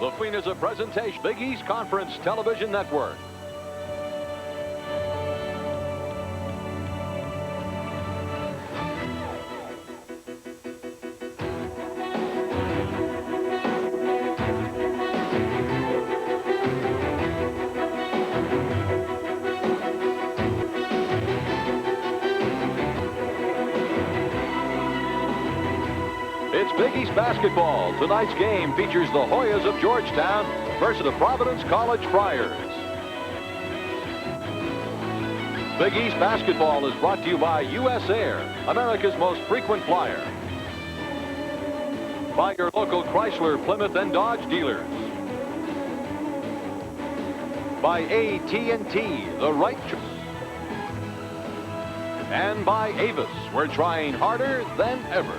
The Queen is a presentation, Big East Conference Television Network. It's Big East basketball. Tonight's game features the Hoyas of Georgetown versus the Providence College Friars. Big East basketball is brought to you by U.S. Air, America's most frequent flyer. By your local Chrysler, Plymouth, and Dodge dealers. By AT&T, the right choice. And by Avis, we're trying harder than ever.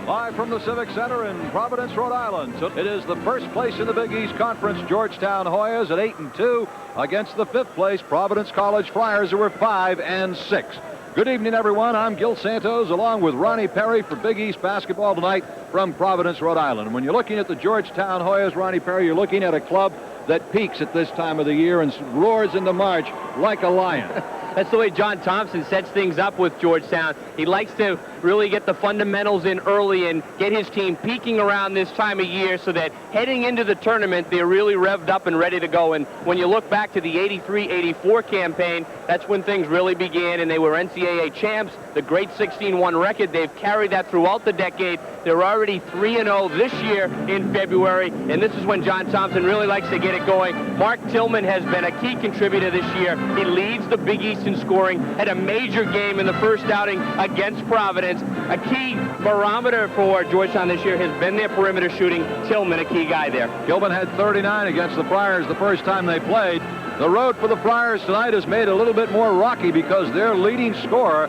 Live from the Civic Center in Providence, Rhode Island. So it is the first place in the Big East Conference, Georgetown Hoyas at 8-2 against the fifth place Providence College Friars, who were 5-6. Good evening, everyone. I'm Gil Santos, along with Ronnie Perry for Big East basketball tonight from Providence, Rhode Island. When you're looking at the Georgetown Hoyas, Ronnie Perry, you're looking at a club that peaks at this time of the year and roars into March like a lion. That's the way John Thompson sets things up with Georgetown. He likes to really get the fundamentals in early and get his team peaking around this time of year so that heading into the tournament, they're really revved up and ready to go. And when you look back to the 83-84 campaign, that's when things really began, and they were NCAA champs, the great 16-1 record. They've carried that throughout the decade. They're already 3-0 this year in February, and this is when John Thompson really likes to get it going. Mark Tillman has been a key contributor this year. He leads the Big East in scoring, had a major game in the first outing against Providence. A key barometer for Georgetown this year has been their perimeter shooting. Tillman, a key guy there. Tillman had 39 against the Friars the first time they played. The road for the Friars tonight is made a little bit more rocky because their leading scorer,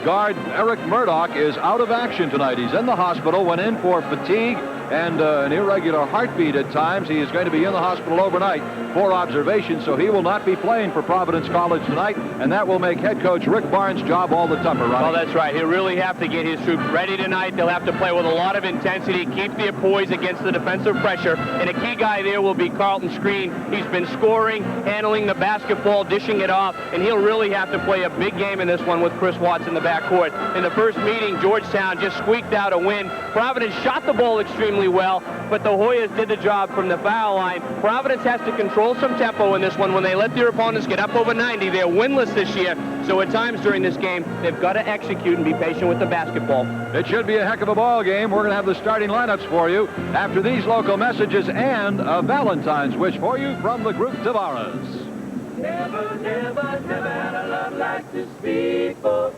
guard Eric Murdock, is out of action tonight. He's in the hospital, went in for fatigue and an irregular heartbeat at times. He is going to be in the hospital overnight for observation, so he will not be playing for Providence College tonight, and that will make head coach Rick Barnes' job all the tougher, Ronnie. Oh, that's right. He'll really have to get his troops ready tonight. They'll have to play with a lot of intensity, keep their poise against the defensive pressure, and a key guy there will be Carlton Screen. He's been scoring, handling the basketball, dishing it off, and he'll really have to play a big game in this one with Chris Watts in the backcourt. In the first meeting, Georgetown just squeaked out a win. Providence shot the ball extremely well, but the Hoyas did the job from the foul line. Providence has to control some tempo in this one. When they let their opponents get up over 90, they're winless this year. So at times during this game, they've got to execute and be patient with the basketball. It should be a heck of a ball game. We're going to have the starting lineups for you after these local messages and a Valentine's wish for you from the group Tavares. Never, never, never had a love like this before.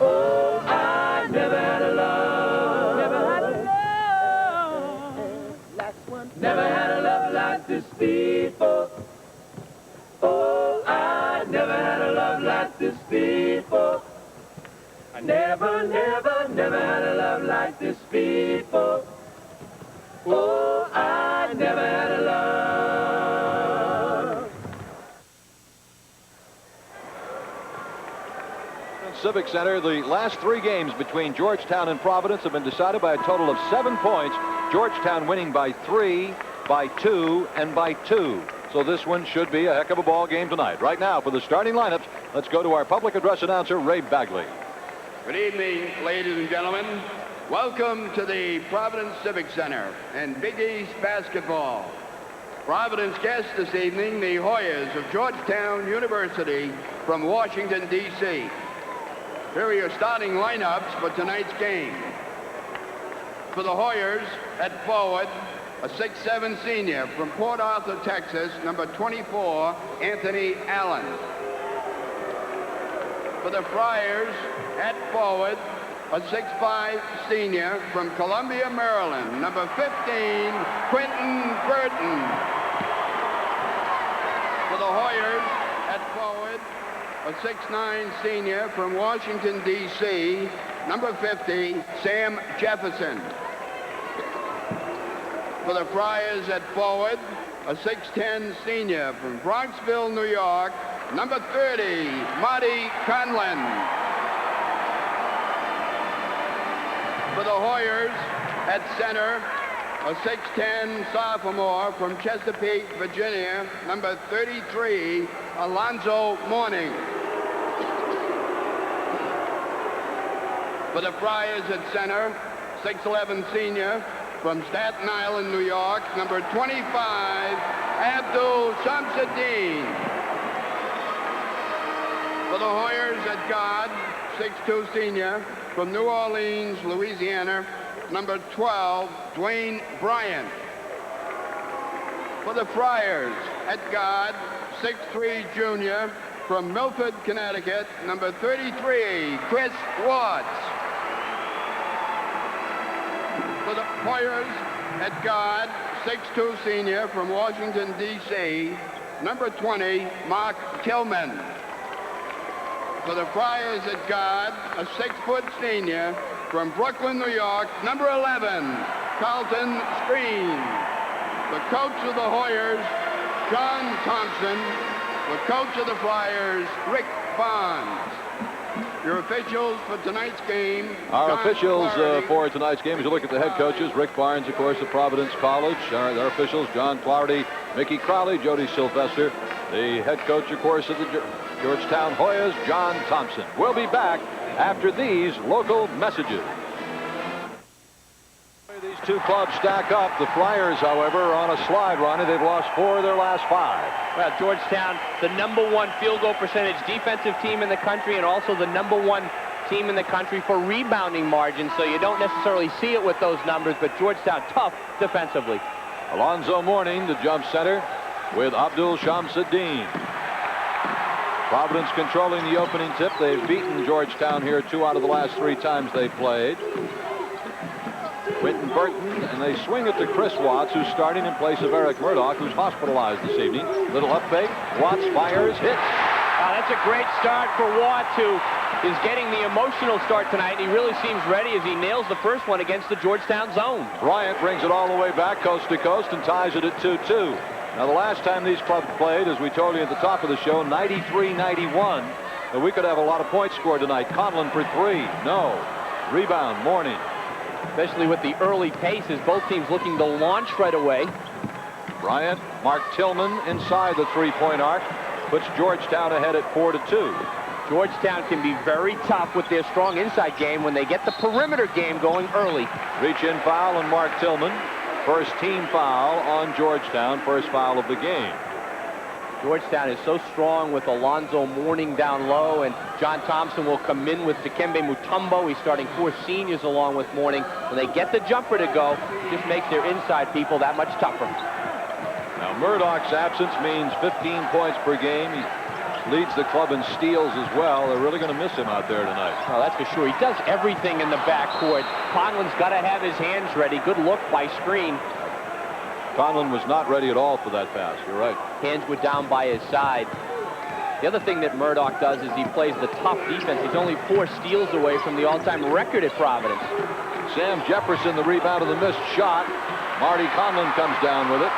Oh, I never had a love. Never had a love. Last one. Never had a love like this before. Oh, I never had a love like this before. I never, never, never had a love like this before. Oh, I never had a love. Civic Center, the last three games between Georgetown and Providence have been decided by a total of 7 points. Georgetown winning by 3, by 2, and by 2. So this one should be a heck of a ball game tonight. Right now, for the starting lineups, let's go to our public address announcer, Ray Bagley. Good evening, ladies and gentlemen. Welcome to the Providence Civic Center and Big East basketball. Providence guests this evening, the Hoyas of Georgetown University from Washington, D.C. Here are your starting lineups for tonight's game. For the Hoyas, at forward, a 6'7" senior from Port Arthur, Texas, number 24, Anthony Allen. For the Friars, at forward, a 6'5" senior from Columbia, Maryland, number 15, Quentin Burton. For the Hoyers at forward, a 6'9" senior from Washington, D.C., number 50, Sam Jefferson. For the Friars at forward, a 6'10" senior from Bronxville, New York, number 30, Mike Cunningham. For the Hoyers at center, a 6'10" sophomore from Chesapeake, Virginia, number 33, Alonzo Mourning. For the Friars at center, 6'11" senior from Staten Island, New York, number 25, Abdul Shamsuddin. For the Hoyers at guard, 6'2" senior from New Orleans, Louisiana, number 12, Dwayne Bryant. For the Friars at guard, 6'3" junior from Milford, Connecticut, number 33, Chris Watts. For the Hoyers at guard, 6'2" senior from Washington, D.C., number 20, Mark Tillman. For the Friars at guard, a 6-foot senior from Brooklyn, New York, number 11, Carlton Screen. The coach of the Hoyers, John Thompson. The coach of the Friars, Rick Barnes. Your officials for tonight's game. Our officials for tonight's game, as you look at the head coaches, Rick Barnes, of course, of Providence College. Our officials, John Flaherty, Mickey Crowley, Jody Sylvester. The head coach, of course, of the Georgetown Hoyas, John Thompson. We'll be back after these local messages. These two clubs stack up. The Friars, however, are on a slide, Ronnie. They've lost 4 of their last 5. Well, Georgetown, the #1 field goal percentage defensive team in the country, and also the #1 team in the country for rebounding margin, so you don't necessarily see it with those numbers, but Georgetown tough defensively. Alonzo Mourning, the jump center, with Abdul Shamsuddin. Providence controlling the opening tip. They've beaten Georgetown here 2 out of the last 3 times they played. Quentin Burton, and they swing it to Chris Watts, who's starting in place of Eric Murdock, who's hospitalized this evening. Little up fake. Watts fires, hits. That's a great start for Watts, who is getting the emotional start tonight. He really seems ready as he nails the first one against the Georgetown zone. Bryant brings it all the way back coast to coast and ties it at 2-2. Now, the last time these clubs played, as we told you at the top of the show, 93-91. We could have a lot of points scored tonight. Conlon for 3. No. Rebound, Mourning. Especially with the early paces, both teams looking to launch right away. Bryant, Mark Tillman inside the 3-point arc, puts Georgetown ahead at 4-2. Georgetown can be very tough with their strong inside game when they get the perimeter game going early. Reach-in foul on Mark Tillman. First team foul on Georgetown, first foul of the game. Georgetown is so strong with Alonzo Mourning down low, and John Thompson will come in with Dikembe Mutumbo. He's starting 4 seniors along with Mourning. When they get the jumper to go, it just makes their inside people that much tougher. Now, Murdock's absence means 15 points per game. He leads the club in steals as well. They're really going to miss him out there tonight. Oh, that's for sure. He does everything in the backcourt. Conlon's got to have his hands ready. Good look by Screen. Conlon was not ready at all for that pass. You're right. Hands were down by his side. The other thing that Murdock does is he plays the tough defense. He's only 4 steals away from the all-time record at Providence. Sam Jefferson, the rebound of the missed shot. Marty Conlon comes down with it.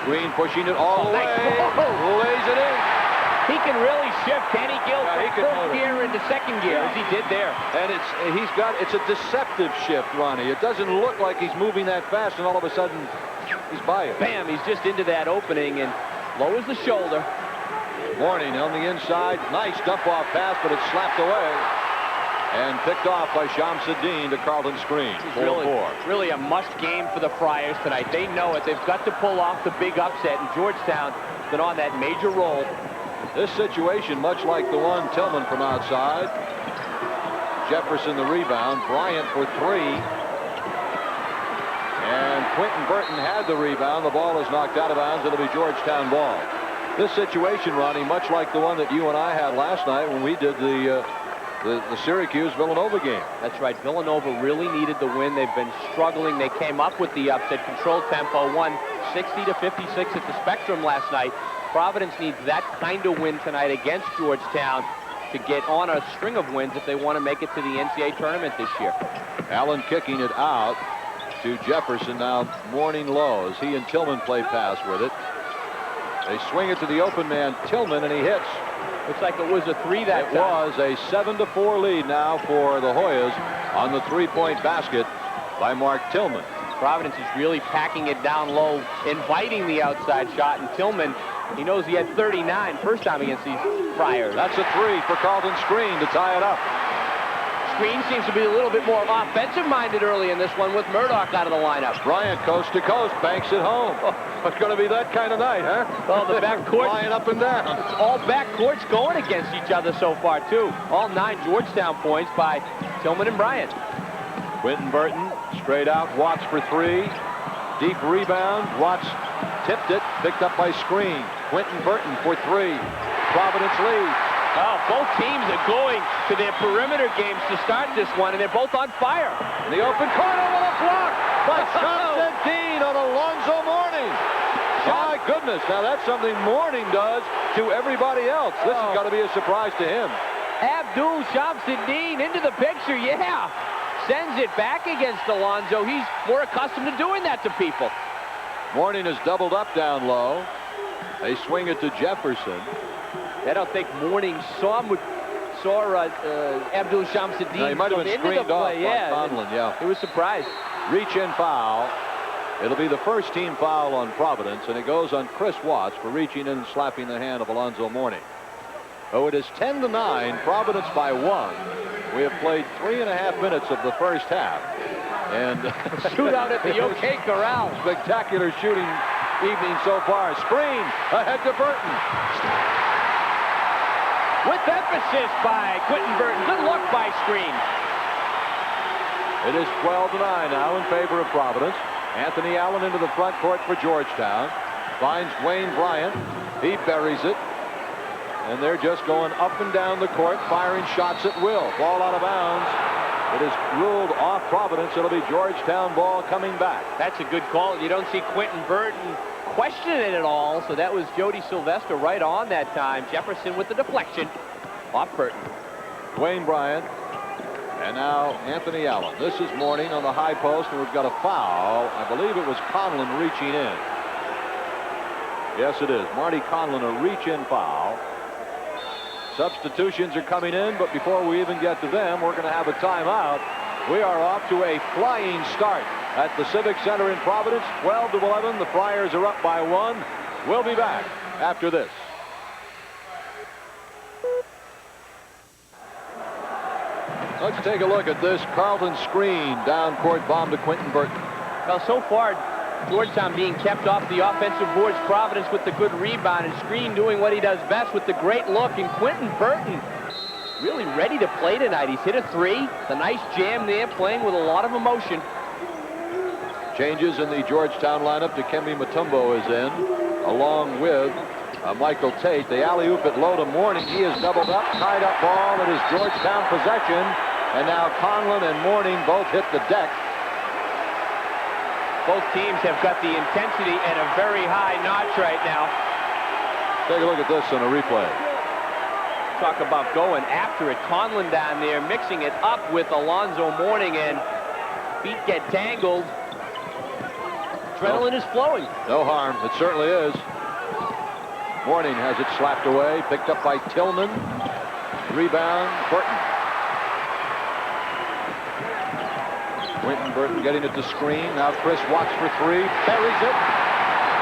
Screen pushing it all the way. Lays it in. He can really shift Kenny Gill from first gear into second gear, as he did there. And it's a deceptive shift, Ronnie. It doesn't look like he's moving that fast, and all of a sudden he's by it. Bam, he's just into that opening and lowers the shoulder. Mourning on the inside. Nice dump-off pass, but it's slapped away. And picked off by Shamsuddin to Carlton Screen. Really a must game for the Friars tonight. They know it. They've got to pull off the big upset, and Georgetown's been on that major roll. This situation, much like the one Tillman from outside. Jefferson the rebound. Bryant for 3. And Quentin Burton had the rebound. The ball is knocked out of bounds. It'll be Georgetown ball. This situation, Ronnie, much like the one that you and I had last night when we did the Syracuse-Villanova game. That's right. Villanova really needed the win. They've been struggling. They came up with the upset, controlled tempo, won 60 to 56 at the Spectrum last night. Providence needs that kind of win tonight against Georgetown to get on a string of wins if they want to make it to the NCAA tournament this year. Allen kicking it out to Jefferson. Now Mourning low as he and Tillman play pass with it. They swing it to the open man, Tillman, and he hits. Looks like it was a 3 that time. It was a 7-4 lead now for the Hoyas on the three-point basket by Mark Tillman. Providence is really packing it down low, inviting the outside shot, and Tillman, he knows he had 39 first time against these Friars. That's a 3 for Carlton Screen to tie it up. Screen seems to be a little bit more offensive-minded early in this one with Murdock out of the lineup. Bryant coast to coast, banks it home. It's going to be that kind of night, huh? Well, the backcourt flying up and down. All backcourts going against each other so far, too. All 9 Georgetown points by Tillman and Bryant. Quentin Burton straight out, Watts for 3. Deep rebound, Watts tipped it, picked up by Screen. Quentin Burton for 3. Providence lead. Oh, both teams are going to their perimeter games to start this one, and they're both on fire. In the open corner with a block by Constantine on Alonzo Mourning. My goodness, now that's something Mourning does to everybody else. This has got to be a surprise to him. Abdul Shamsuddin into the picture, yeah. Sends it back against Alonzo. He's more accustomed to doing that to people. Mourning is doubled up down low. They swing it to Jefferson. I don't think Mourning saw Abdul Shamsuddin. No, he might have been screened off by Conlon, yeah. He was surprised. Reach-in foul. It'll be the first team foul on Providence, and it goes on Chris Watts for reaching in and slapping the hand of Alonzo Mourning. Oh, it is 10-9, Providence by 1. We have played 3.5 minutes of the first half. And shootout at the OK Corral. Spectacular shooting evening so far. Screen ahead to Burton. With emphasis by Quentin Burton. Good look by Screen. It is 12-9 now in favor of Providence. Anthony Allen into the front court for Georgetown. Finds Dwayne Bryant. He buries it. And they're just going up and down the court, firing shots at will. Ball out of bounds. It is ruled off Providence. It'll be Georgetown ball coming back. That's a good call. You don't see Quentin Burton question it at all. So that was Jody Sylvester right on that time. Jefferson with the deflection off Burton. Dwayne Bryant. And now Anthony Allen. This is Mourning on the high post, and we've got a foul. I believe it was Conlon reaching in. Yes, it is. Marty Conlon, a reach-in foul. Substitutions are coming in, but before we even get to them, we're going to have a timeout. We are off to a flying start at the Civic Center in Providence. 12-11. The Friars are up by 1. We'll be back after this. Let's take a look at this Carlton Screen down court bomb to Quentin Burton. Well, so far, Georgetown being kept off the offensive boards. Providence with the good rebound, and Screen doing what he does best with the great look. And Quentin Burton really ready to play tonight. He's hit a 3. The nice jam there, playing with a lot of emotion. Changes in the Georgetown lineup. Dikembe Mutumbo is in, along with Michael Tate. The alley-oop at low to Mourning. He is doubled up, tied up ball. It is Georgetown possession. And now Conlon and Mourning both hit the deck. Both teams have got the intensity at a very high notch right now. Take a look at this on a replay. Talk about going after it. Conlon down there mixing it up with Alonzo Mourning, and feet get tangled. Adrenaline is flowing. No harm. It certainly is. Mourning has it slapped away. Picked up by Tillman. Rebound, Burton. Quentin Burton getting it to Screen. Now Chris Watts for 3. Buries it.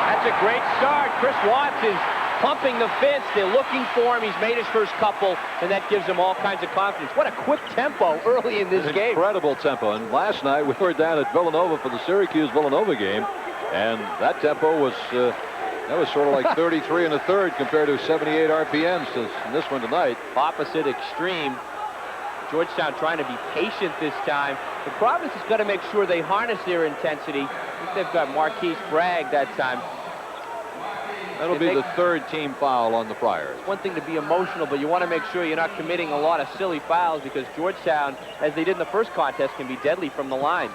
That's a great start. Chris Watts is pumping the fist. They're looking for him. He's made his first couple, and that gives him all kinds of confidence. What a quick tempo early in this game. Incredible tempo. And last night we were down at Villanova for the Syracuse-Villanova game, and that tempo was that was sort of like 33 1/3 compared to 78 RPMs in this one tonight. Opposite extreme. Georgetown trying to be patient this time. The Providence has got to make sure they harness their intensity. I think they've got Marquise Bragg that time. That'll be the 3rd team foul on the Friars. It's one thing to be emotional, but you want to make sure you're not committing a lot of silly fouls, because Georgetown, as they did in the first contest, can be deadly from the line.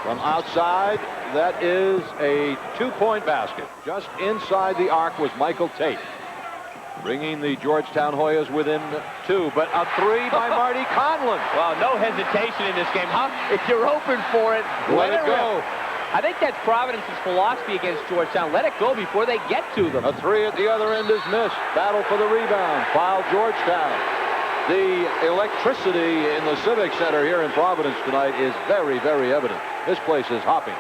From outside, that is a 2-point basket. Just inside the arc was Michael Tate, bringing the Georgetown Hoyas within 2. But a 3 by Marty Conlon. Well, no hesitation in this game. If you're open for it, Let it go. I think that's Providence's philosophy against Georgetown. Let it go before they get to them. A 3 at the other end is missed. Battle for the rebound. Foul Georgetown. The electricity in the Civic Center here in Providence tonight is very, very evident. This place is hopping.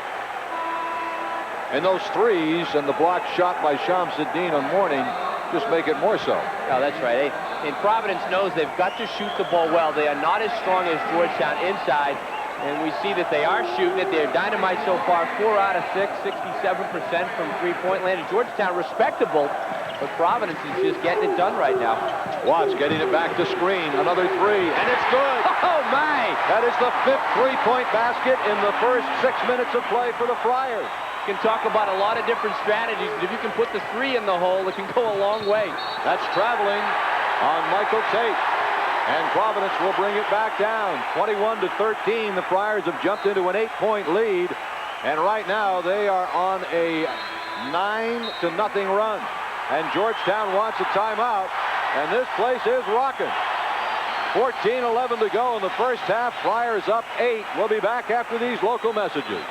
And those threes and the block shot by Shamsuddin on Mourning just make it more so. Oh, that's right. And Providence knows they've got to shoot the ball well. They are not as strong as Georgetown inside. And we see that they are shooting it. They're dynamite so far. 4 out of 6, 67% from three-point land. And Georgetown respectable, but Providence is just getting it done right now. Watts getting it back to screen. Another 3, and it's good. Oh, my! That is the 5th three-point basket in the first 6 minutes of play for the Friars. You can talk about a lot of different strategies. If you can put the 3 in the hole, it can go a long way. That's traveling on Michael Tate. And Providence will bring it back down. 21-13. The Friars have jumped into an 8-point lead. And right now they are on a 9-0 run. And Georgetown wants a timeout. And this place is rocking. 14-11 to go in the first half. Friars up 8. We'll be back after these local messages.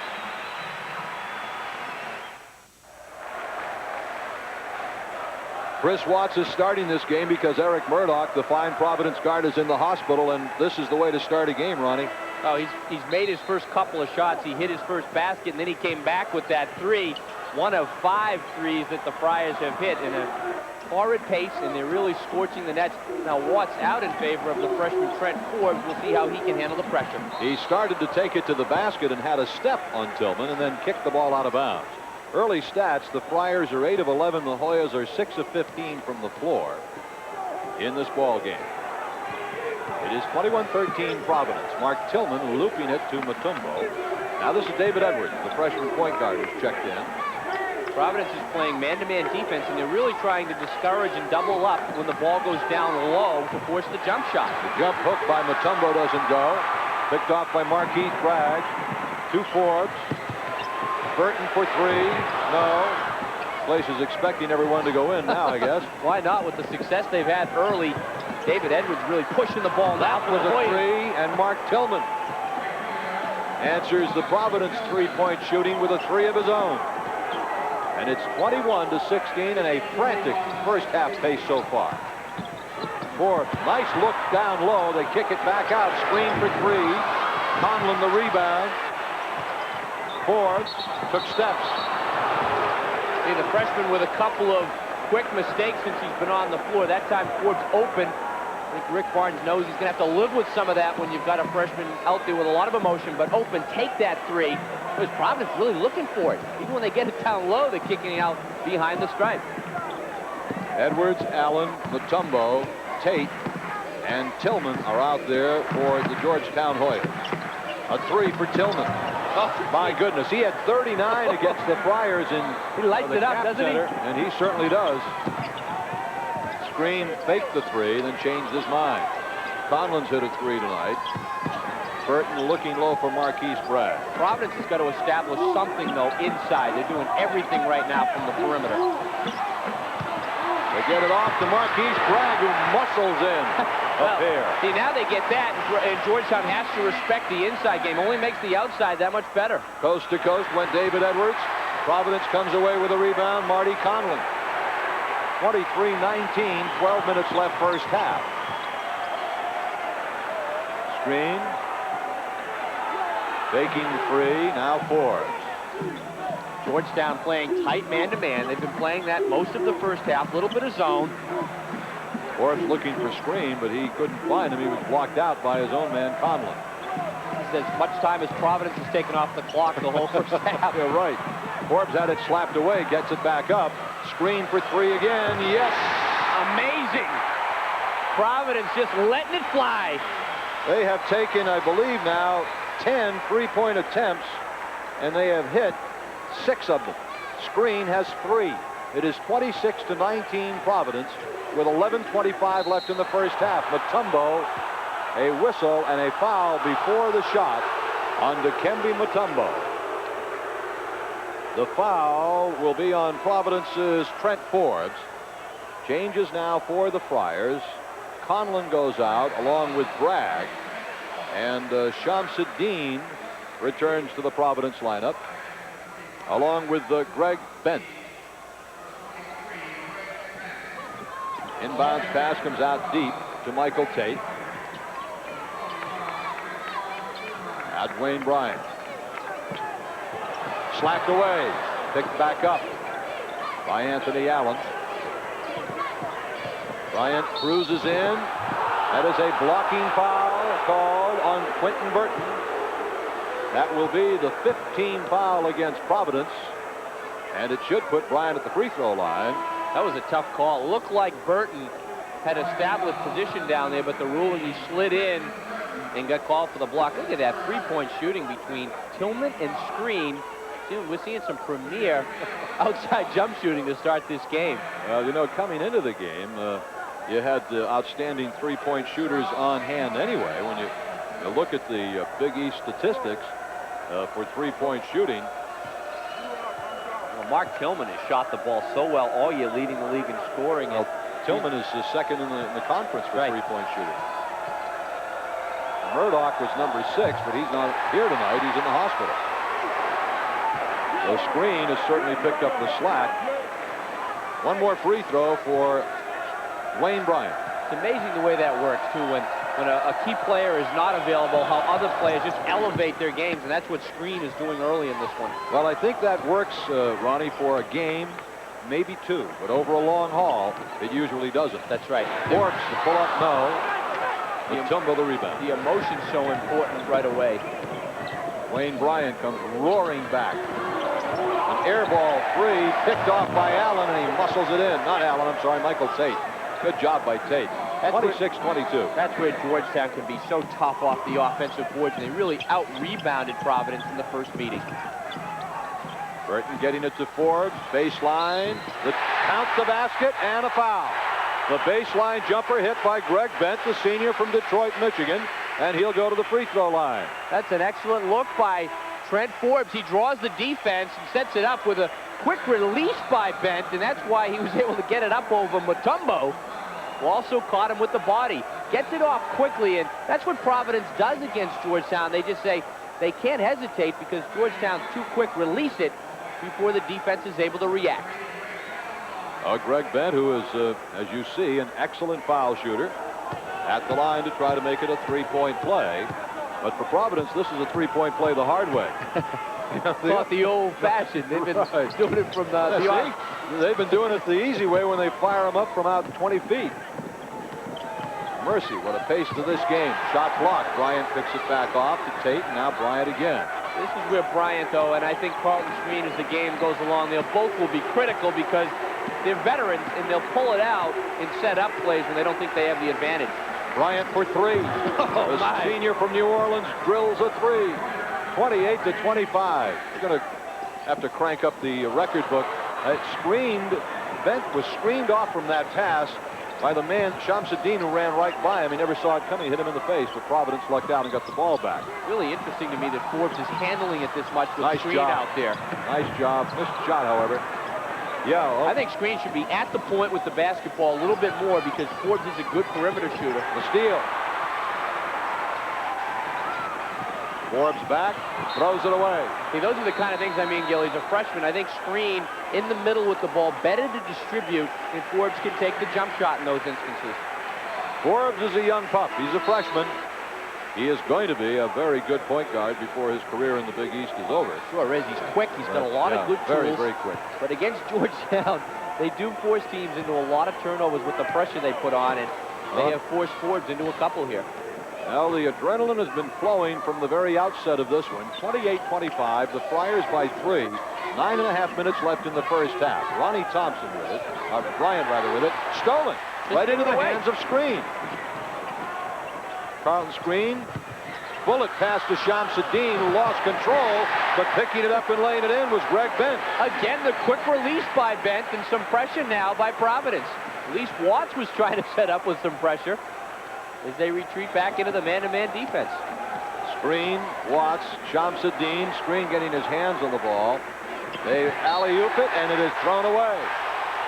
Chris Watts is starting this game because Eric Murdock, the fine Providence guard, is in the hospital, and this is the way to start a game, Ronnie. Oh, he's made his first couple of shots. He hit his first basket, and then he came back with that 3. One of 5 threes that the Friars have hit in a torrid pace, and they're really scorching the nets. Now Watts out in favor of the freshman Trent Forbes. We'll see how he can handle the pressure. He started to take it to the basket and had a step on Tillman and then kicked the ball out of bounds. Early stats, the Friars are 8 of 11. The Hoyas are 6 of 15 from the floor in this ball game. It is 21-13 Providence. Mark Tillman looping it to Mutumbo. Now this is David Edwards, the freshman point guard, who's checked in. Providence is playing man-to-man defense, and they're really trying to discourage and double up when the ball goes down low to force the jump shot. The jump hook by Mutumbo doesn't go. Picked off by Marquise Bragg. 2 Forbes. Burton for 3. No. Place is expecting everyone to go in now, I guess. Why not? With the success they've had early, David Edwards really pushing the ball now. That was a 3, and Mark Tillman answers the Providence three-point shooting with a 3 of his own. And it's 21-16 and a frantic first half pace so far. Forbes, nice look down low. They kick it back out. Screen for 3. Conlon the rebound. Forbes took steps. See, the freshman with a couple of quick mistakes since he's been on the floor. That time Forbes open. I think Rick Barnes knows he's going to have to live with some of that when you've got a freshman out there with a lot of emotion, but open, take that 3. Because Providence really looking for it. Even when they get it down low, they're kicking it out behind the stripe. Edwards, Allen, Mutumbo, Tate, and Tillman are out there for the Georgetown Hoyas. A 3 for Tillman. Oh, my goodness. He had 39 against the Friars in he lights it up, doesn't he? And he certainly does. Screen faked the 3, then changed his mind. Conlon's hit a 3 tonight. Burton looking low for Marquise Bragg. Providence has got to establish something, though, inside. They're doing everything right now from the perimeter. They get it off to Marquise Bragg, who muscles in up here. See, now they get that, and Georgetown has to respect the inside game. Only makes the outside that much better. Coast to coast went David Edwards. Providence comes away with a rebound. Marty Conlon. 23-19, 12 minutes left first half. Screen. Faking the 3, now Forbes. Georgetown playing tight man-to-man. They've been playing that most of the first half. A little bit of zone. Forbes looking for screen, but he couldn't find him. He was blocked out by his own man, Conlon. As much time as Providence has taken off the clock the whole first half. You're right. Forbes had it slapped away, gets it back up. Screen for 3 again. Yes. Amazing. Providence just letting it fly. They have taken, I believe now, 10 three-point attempts, and they have hit 6 of them. Screen has 3. It is 26-19 Providence with 11:25 left in the first half. Mutumbo, a whistle and a foul before the shot on Dikembe Mutumbo. The foul will be on Providence's Trent Forbes. Changes now for the Friars. Conlon goes out along with Bragg. And Shamsuddin returns to the Providence lineup along with Greg Bent. Inbounds pass comes out deep to Michael Tate. At Wayne Bryant. Slapped away. Picked back up by Anthony Allen. Bryant cruises in. That is a blocking foul called on Quentin Burton. That will be the 15th foul against Providence. And it should put Bryant at the free throw line. That was a tough call. It looked like Burton had established position down there, but the ruling, he slid in and got called for the block. Look at that three-point shooting between Tillman and Screen. We're seeing some premier outside jump shooting to start this game. Well, you know, coming into the game, you had outstanding three-point shooters on hand anyway. When you look at the Big East statistics for three-point shooting. Well, Mark Tillman has shot the ball so well all year, leading the league in scoring. Well, Tillman is second in the conference for three-point shooting. Murdock was number 6, but he's not here tonight. He's in the hospital. The Screen has certainly picked up the slack. One more free throw for Wayne Bryant. It's amazing the way that works, too, when a key player is not available, how other players just elevate their games, and that's what Screen is doing early in this one. Well, I think that works, Ronnie, for a game, maybe 2, but over a long haul, it usually doesn't. That's right. Forbes, the pull-up, no. Mutumbo, the rebound. The emotion's so important right away. Wayne Bryant comes roaring back. An air ball 3, picked off by Allen, and he muscles it in. Not Allen, I'm sorry, Michael Tate. Good job by Tate. 26-22. That's where Georgetown can be so tough off the offensive boards, and they really out-rebounded Providence in the first meeting. Burton getting it to Forbes. Baseline. Counts the basket and a foul. The baseline jumper hit by Greg Bent, the senior from Detroit, Michigan, and he'll go to the free throw line. That's an excellent look by Trent Forbes. He draws the defense and sets it up with a quick release by Bent, and that's why he was able to get it up over Mutumbo, who also caught him with the body. Gets it off quickly, and that's what Providence does against Georgetown. They just say they can't hesitate because Georgetown's too quick. Release it before the defense is able to react. Greg Bent, who is, as you see, an excellent foul shooter, at the line to try to make it a three-point play. But for Providence, this is a three-point play the hard way. Thought the old-fashioned. They've been doing it from the they've been doing it the easy way when they fire them up from out 20 feet. Mercy, what a pace to this game. Shot blocked. Bryant picks it back off to Tate, and now Bryant again. This is where Bryant, though, and I think Carlton Screen, as the game goes along, they both will be critical because they're veterans, and they'll pull it out in set-up plays when they don't think they have the advantage. Bryant for 3. The senior from New Orleans drills a 3. 28-25. You're going to have to crank up the record book. Bent was screened off from that pass by the man, Shamsuddin, who ran right by him. He never saw it coming. He hit him in the face, but Providence lucked out and got the ball back. Really interesting to me that Forbes is handling it this much with nice Screen job out there. Nice job. Missed shot, however. Yeah. Well, I think Screen should be at the point with the basketball a little bit more because Forbes is a good perimeter shooter. The steal. Forbes back, throws it away. See, those are the kind of things I mean, Gil. He's a freshman. I think Screen in the middle with the ball, better to distribute, and Forbes can take the jump shot in those instances. Forbes is a young pup. He's a freshman. He is going to be a very good point guard before his career in the Big East is over. Sure is. He's quick. He's got a lot of good tools. Very, very quick. But against Georgetown, they do force teams into a lot of turnovers with the pressure they put on, and they have forced Forbes into a couple here. Well, the adrenaline has been flowing from the very outset of this one. 28-25, the Friars by 3. 9.5 minutes left in the first half. Ronnie Thompson with it, Bryant rather with it. Stolen right into the hands of Screen. Carlton Screen. Bullet pass to Shamsuddin, who lost control, but picking it up and laying it in was Greg Bent. Again, the quick release by Bent and some pressure now by Providence. At least Watts was trying to set up with some pressure as they retreat back into the man-to-man defense. Screen, Watts, Shamsuddin. Screen getting his hands on the ball. They alley-oop it, and it is thrown away.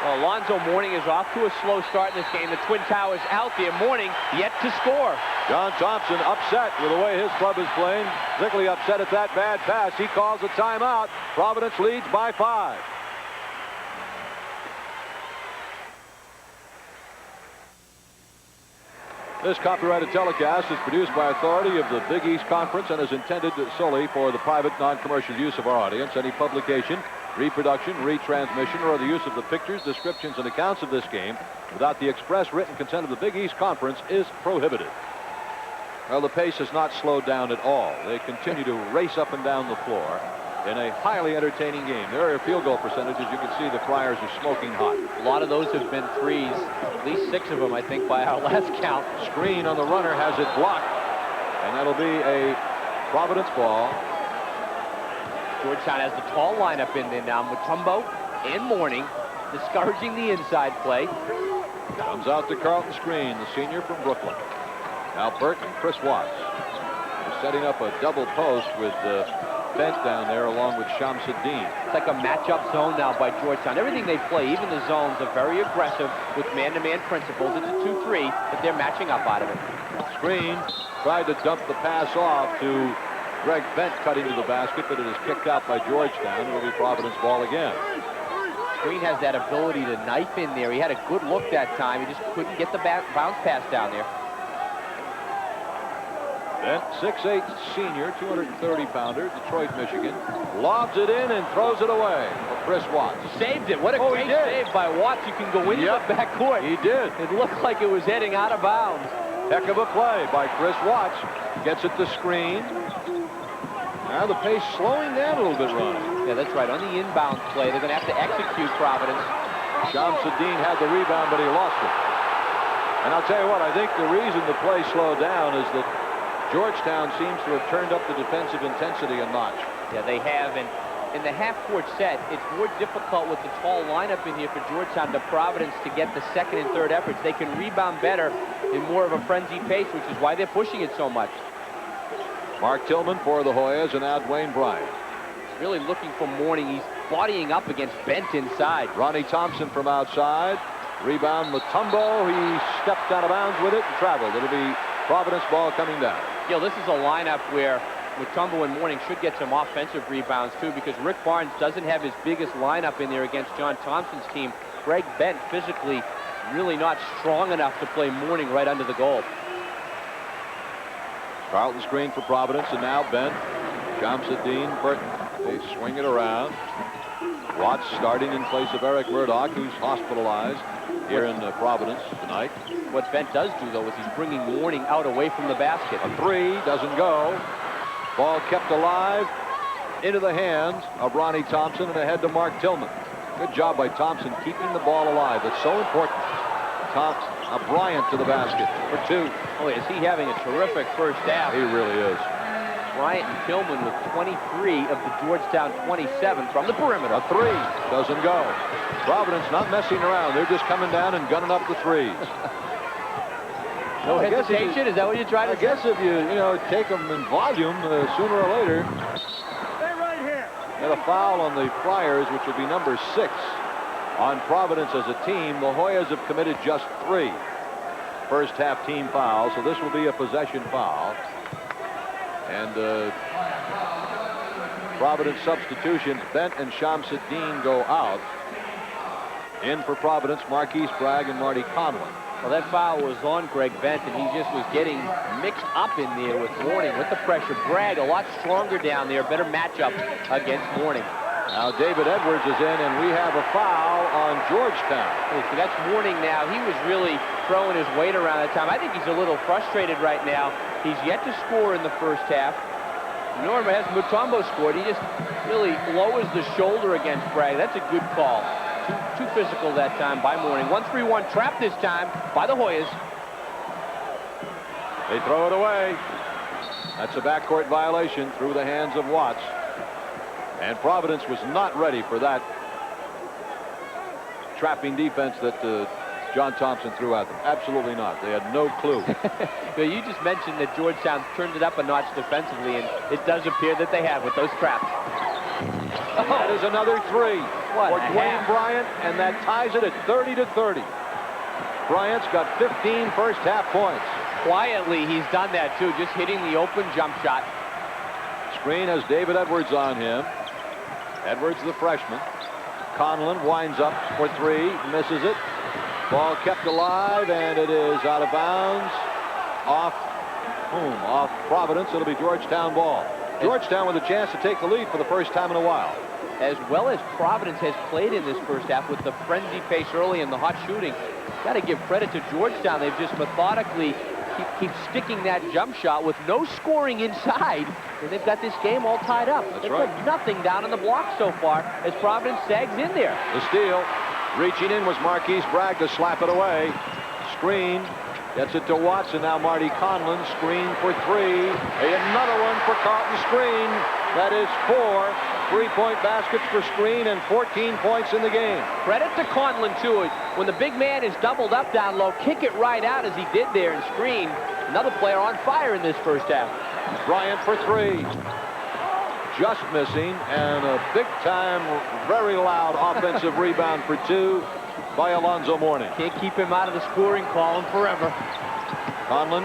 Well, Alonzo Mourning is off to a slow start in this game. The Twin Towers out there. Mourning yet to score. John Thompson upset with the way his club is playing. Particularly upset at that bad pass. He calls a timeout. Providence leads by 5. This copyrighted telecast is produced by authority of the Big East Conference and is intended solely for the private, non-commercial use of our audience. Any publication, reproduction, retransmission, or the use of the pictures, descriptions, and accounts of this game without the express written consent of the Big East Conference is prohibited. Well, the pace has not slowed down at all. They continue to race up and down the floor in a highly entertaining game. There are field goal percentages. You can see the Friars are smoking hot. A lot of those have been threes. At least 6 of them, I think, by our last count. Screen on the runner has it blocked. And that'll be a Providence ball. Georgetown has the tall lineup in there now. Mutumbo and Mourning discouraging the inside play. Comes out to Carlton Screen, the senior from Brooklyn. Now Burton, Chris Watts. They're setting up a double post with Bent down there along with Shamsuddin. It's like a matchup zone now by Georgetown. Everything they play, even the zones, are very aggressive with man-to-man principles. It's a 2-3, but they're matching up out of it. Screen tried to dump the pass off to Greg Bent cutting to the basket, but it is kicked out by Georgetown. It will be Providence ball again. Screen has that ability to knife in there. He had a good look that time. He just couldn't get the bounce pass down there. Bent, 6'8" senior, 230-pounder, Detroit, Michigan. Lobs it in and throws it away for Chris Watts. Saved it. What a great save by Watts. You can go into the backcourt. He did. It looked like it was heading out of bounds. Heck of a play by Chris Watts. Gets it to Screen. Now the pace slowing down a little bit, Ronnie. Yeah, that's right. On the inbound play, they're going to have to execute Providence. Shamsuddin had the rebound, but he lost it. And I'll tell you what, I think the reason the play slowed down is that Georgetown seems to have turned up the defensive intensity a notch. Yeah, they have. And in the half-court set, it's more difficult with the tall lineup in here for Georgetown to Providence to get the second and third efforts. They can rebound better in more of a frenzied pace, which is why they're pushing it so much. Mark Tillman for the Hoyas and now Dwayne Bryant. Really looking for Mourning. He's bodying up against Bent inside. Ronnie Thompson from outside. Rebound Mutumbo. He stepped out of bounds with it and traveled. It'll be Providence ball coming down. You know, this is a lineup where Mutumbo and Mourning should get some offensive rebounds too, because Rick Barnes doesn't have his biggest lineup in there against John Thompson's team. Greg Bent physically really not strong enough to play Mourning right under the goal. Carlton Screen for Providence, and now Bent. Shamsuddin, Burton. They swing it around. Watts starting in place of Eric Murdock, who's hospitalized here in Providence tonight. What Bent does do, though, is he's bringing Mourning out away from the basket. A three doesn't go. Ball kept alive into the hands of Ronnie Thompson and ahead to Mark Tillman. Good job by Thompson keeping the ball alive. That's so important. Bryant to the basket for 2. Oh, is he having a terrific first half? He really is. Bryant and Tillman with 23 of the Georgetown 27 from the perimeter. A 3 doesn't go. Providence not messing around. They're just coming down and gunning up the threes. No hesitation? Is that what you're trying to say? I guess if you take them in volume, sooner or later. Stay right here. Get a foul on the Friars, which will be number 6 on Providence as a team. The Hoyas have committed just 3 first half team fouls, so this will be a possession foul. And Providence substitutions, Bent and Shamsuddin go out. In for Providence, Marquise Bragg and Marty Conlon. Well, that foul was on Greg Bent, and he just was getting mixed up in there with Mourning, with the pressure. Bragg a lot stronger down there, better matchup against Mourning. Now David Edwards is in, and we have a foul on Georgetown. So that's Mourning now. He was really throwing his weight around that time. I think he's a little frustrated right now. He's yet to score in the first half. Norma has Mutombo scored. He just really lowers the shoulder against Bragg. That's a good call. Too physical that time by Mourning. 1-3-1 trap this time by the Hoyas. They throw it away. That's a backcourt violation through the hands of Watts. And Providence was not ready for that trapping defense that John Thompson threw at them. Absolutely not. They had no clue. Well, you just mentioned that Georgetown turned it up a notch defensively, and it does appear that they have with those traps. That is another three for Dwayne Bryant, and that ties it at 30-30. Bryant's got 15 first-half points. Quietly, he's done that, too, just hitting the open jump shot. Screen has David Edwards on him. Edwards, the freshman. Conlon winds up for three, misses it. Ball kept alive, and it is out of bounds. Off Providence. It'll be Georgetown ball. Georgetown with a chance to take the lead for the first time in a while. As well as Providence has played in this first half with the frenzy pace early and the hot shooting, got to give credit to Georgetown. They've just methodically keep sticking that jump shot with no scoring inside, and they've got this game all tied up. They've got nothing down in the block so far as Providence sags in there. The steal, reaching in was Marquise Bragg to slap it away. Screen, gets it to Watson. Now Marty Conlon, screen for three. Another one for Carlton Screen. That is 4 3-point baskets for Screen and 14 points in the game. Credit to Conlon, too. When the big man is doubled up down low, kick it right out as he did there, and Screen, another player on fire in this first half. Bryant for three. Just missing, and a big-time, very loud offensive rebound for two by Alonzo Mourning. Can't keep him out of the scoring column forever. Conlon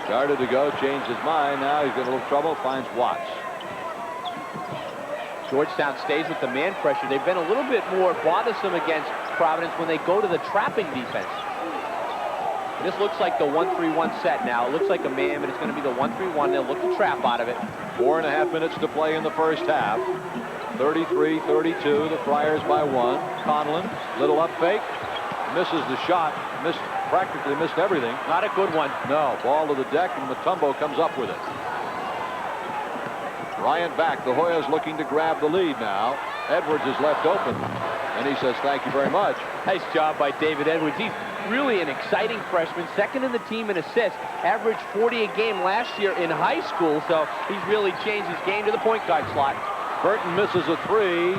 started to go, changed his mind. Now he's got a little trouble, finds Watts. Georgetown stays with the man pressure. They've been a little bit more bothersome against Providence when they go to the trapping defense. This looks like the 1-3-1 set now. It looks like a man, but it's going to be the 1-3-1. They'll look to trap out of it. 4.5 minutes to play in the first half. 33-32, the Friars by 1. Conlon, little up fake, misses the shot, practically missed everything. Not a good one. No, ball to the deck, and Mutumbo comes up with it. Bryant back. The Hoyas looking to grab the lead now. Edwards is left open, and he says thank you very much. Nice job by David Edwards. He's really an exciting freshman, second in the team in assists, averaged 40 a game last year in high school, so he's really changed his game to the point guard slot. Burton misses a three.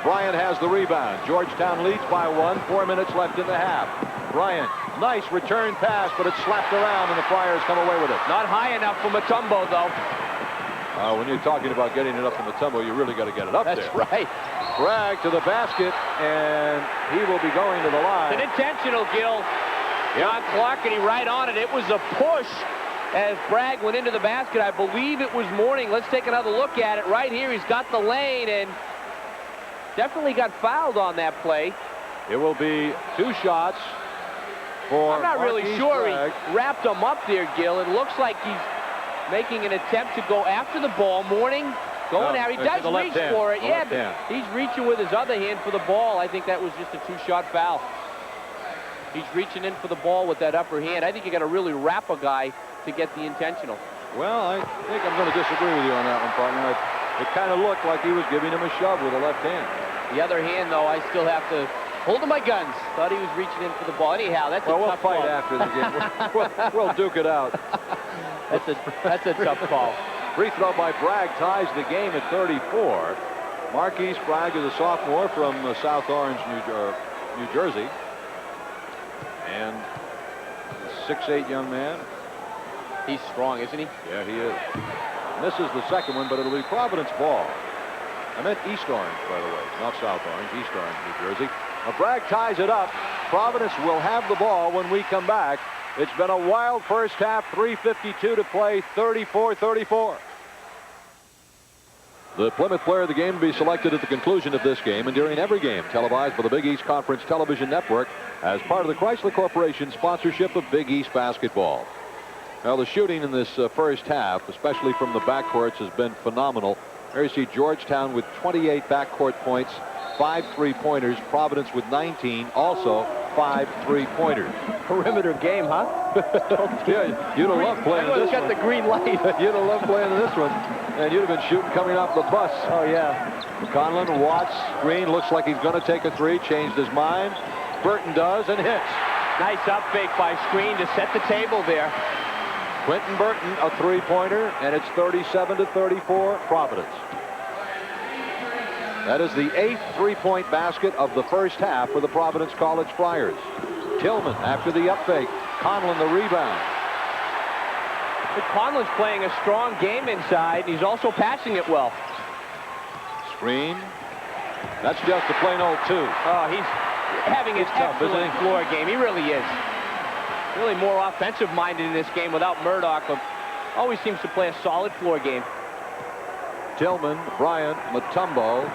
Bryant has the rebound. Georgetown leads by 1. 4 minutes left in the half. Bryant, nice return pass, but it's slapped around, and the Friars come away with it. Not high enough for Mutumbo, though. When you're talking about getting it up from Mutumbo, you really got to get it up there. That's right. Bragg to the basket, and he will be going to the line. It's an intentional, Gil. John Clarkity right on it. It was a push as Bragg went into the basket. I believe it was Mourning. Let's take another look at it right here. He's got the lane and definitely got fouled on that play. It will be 2 shots for I'm not really sure. Bragg. He wrapped him up there, Gil. It looks like he's making an attempt to go after the ball. Mourning going out. He does reach for it. Yeah, but he's reaching with his other hand for the ball. I think that was just a 2-shot foul. He's reaching in for the ball with that upper hand. I think you got to really wrap a guy to get the intentional. Well, I think I'm going to disagree with you on that one, partner. It kind of looked like he was giving him a shove with the left hand. The other hand, though, I still have to hold to my guns. Thought he was reaching in for the ball. Anyhow, that's a tough fight call. after the game. We'll duke it out. That's a tough call. Free throw by Bragg ties the game at 34. Marquise Bragg is a sophomore from South Orange, New Jersey. And a 6'8" young man. He's strong, isn't he? Yeah, he is. Misses the second one, but it'll be Providence ball. I meant East Orange, by the way, not South Orange, East Orange, New Jersey. Now Bragg ties it up. Providence will have the ball when we come back. It's been a wild first half, 3:52 to play, 34-34. The Plymouth player of the game will be selected at the conclusion of this game and during every game televised by the Big East Conference Television Network as part of the Chrysler Corporation sponsorship of Big East basketball. Now the shooting in this first half, especially from the backcourts, has been phenomenal. There you see Georgetown with 28 backcourt points, 5 3-pointers. Providence with 19, also 5 3-pointers. Perimeter game, huh? Yeah, you'd have loved playing this one. Everyone's got the green light. You'd have loved playing this one. And you'd have been shooting coming off the bus. Oh, yeah. Conlon, Watts, Green, looks like he's going to take a three, changed his mind. Burton does and hits. Nice up fake by Screen to set the table there. Quentin Burton, a 3-pointer, and it's 37-34, Providence. That is the 8th 3-point basket of the first half for the Providence College Friars. Tillman after the up fake. Conlon the rebound. But Conlon's playing a strong game inside, and he's also passing it well. Screen. That's just a plain old 2. Oh, he's having an excellent floor game. He really is. Really more offensive-minded in this game without Murdock, but always seems to play a solid floor game. Tillman, Bryant, Mutumbo,